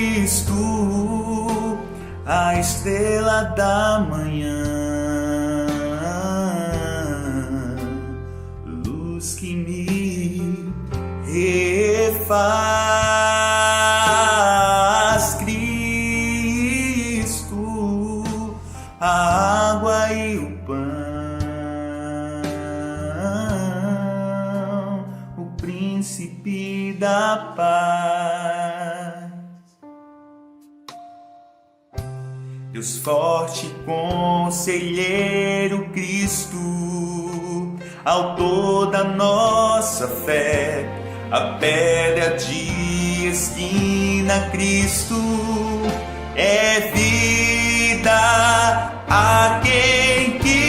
Cristo, a estrela da manhã, luz que me refaz. Cristo, a água e o pão, o príncipe da paz. Deus forte, conselheiro, Cristo, autor da nossa fé, a pedra de esquina, Cristo, é vida a quem quiser.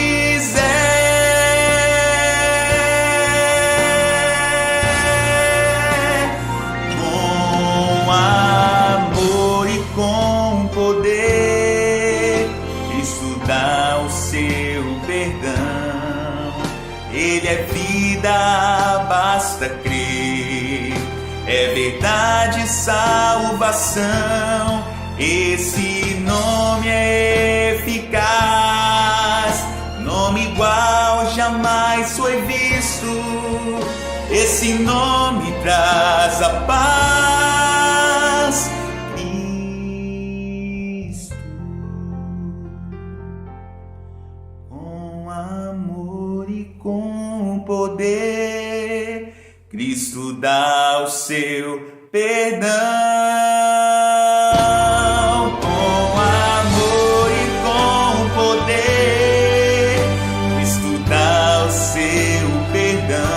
Com amor e com poder, Cristo dá o seu perdão. Ele é vida, basta crer. É verdade, salvação. Esse nome é eficaz. Nome igual jamais foi visto. esse nome traz a paz. Cristo, com amor e com poder, Cristo dá o seu perdão. Com amor e com poder, Cristo dá o seu perdão.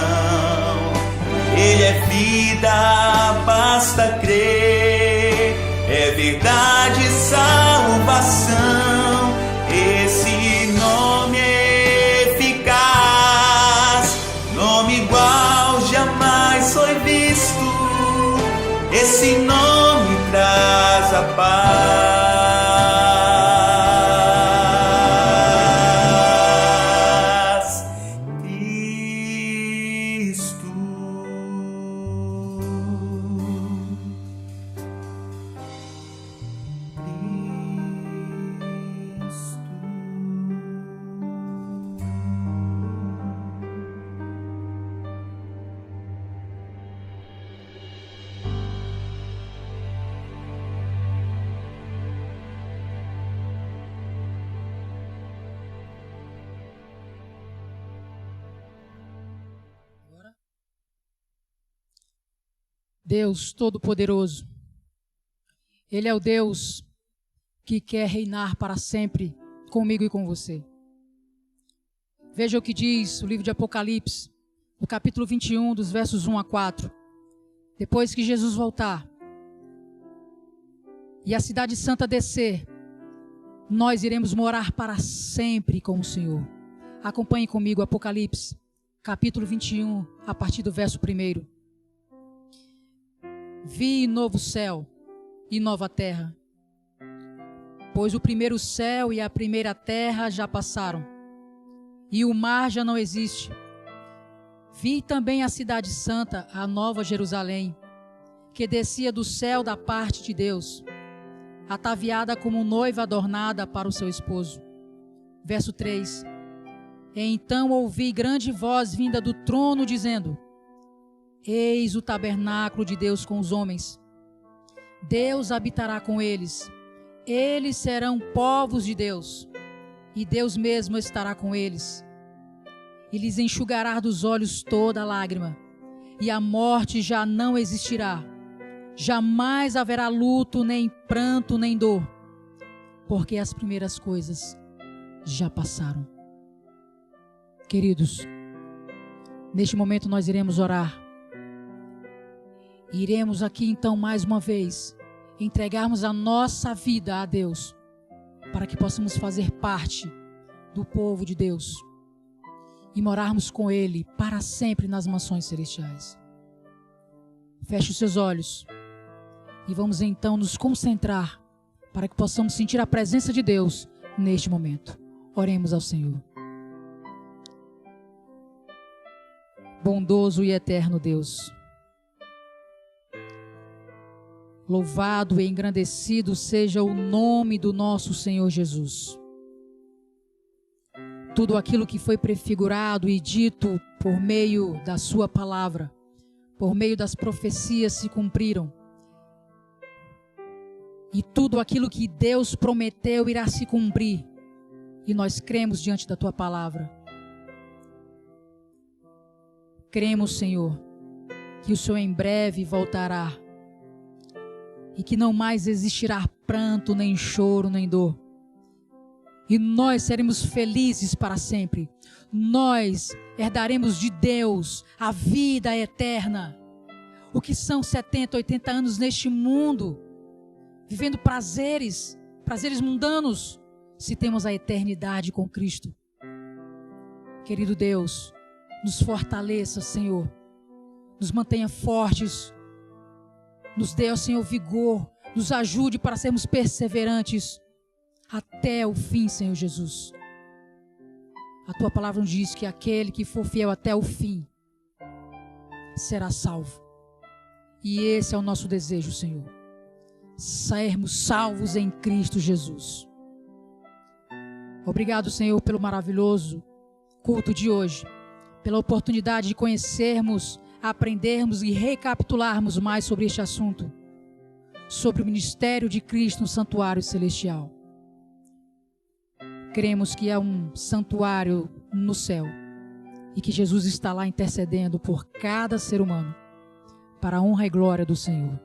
Ele é vida, basta crer, é verdade, salvação. Esse nome é eficaz, nome igual jamais foi visto. Esse nome traz a paz. Cristo. Deus Todo-Poderoso, Ele é o Deus que quer reinar para sempre comigo e com você. Veja o que diz o livro de Apocalipse, no capítulo 21, dos versos 1 a 4. Depois que Jesus voltar e a cidade santa descer, nós iremos morar para sempre com o Senhor. Acompanhe comigo Apocalipse, capítulo 21, a partir do verso 1. Vi novo céu e nova terra, pois o primeiro céu e a primeira terra já passaram, e o mar já não existe. Vi também a cidade santa, a nova Jerusalém, que descia do céu da parte de Deus, ataviada como noiva adornada para o seu esposo. Verso 3. Então ouvi grande voz vinda do trono, dizendo: Eis o tabernáculo de Deus com os homens. Deus habitará com eles. Eles serão povos de Deus, e Deus mesmo estará com eles. E lhes enxugará dos olhos toda lágrima, e a morte já não existirá. Jamais haverá luto, nem pranto, nem dor, porque as primeiras coisas já passaram. Queridos, neste momento nós iremos orar. Iremos aqui então mais uma vez entregarmos a nossa vida a Deus, para que possamos fazer parte do povo de Deus e morarmos com Ele para sempre nas mansões celestiais. Feche os seus olhos e vamos então nos concentrar para que possamos sentir a presença de Deus neste momento. Oremos ao Senhor. Bondoso e eterno Deus, louvado e engrandecido seja o nome do nosso Senhor Jesus. Tudo aquilo que foi prefigurado e dito por meio da sua palavra, por meio das profecias se cumpriram. E tudo aquilo que Deus prometeu irá se cumprir. E nós cremos diante da tua palavra. Cremos, Senhor, que o Senhor em breve voltará. E que não mais existirá pranto, nem choro, nem dor. E nós seremos felizes para sempre. Nós herdaremos de Deus a vida eterna. O que são 70, 80 anos neste mundo, vivendo prazeres mundanos, se temos a eternidade com Cristo. Querido Deus, nos fortaleça, Senhor. Nos mantenha fortes. Nos dê, ó Senhor, vigor, nos ajude para sermos perseverantes até o fim, Senhor Jesus. A tua palavra nos diz que aquele que for fiel até o fim será salvo. E esse é o nosso desejo, Senhor. Sermos salvos em Cristo Jesus. Obrigado, Senhor, pelo maravilhoso culto de hoje, pela oportunidade de conhecermos aprendermos e recapitularmos mais sobre este assunto, sobre o ministério de Cristo no santuário celestial. Cremos que é um santuário no céu e que Jesus está lá intercedendo por cada ser humano, para a honra e glória do Senhor.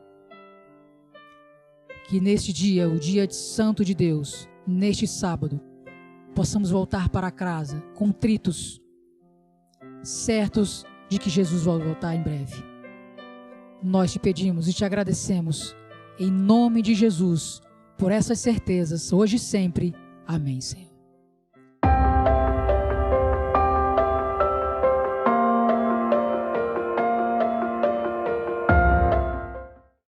Que neste dia, o dia santo de Deus, neste sábado, possamos voltar para casa contritos, certos de que Jesus vai voltar em breve. Nós te pedimos e te agradecemos, em nome de Jesus, por essas certezas, hoje e sempre. Amém, Senhor.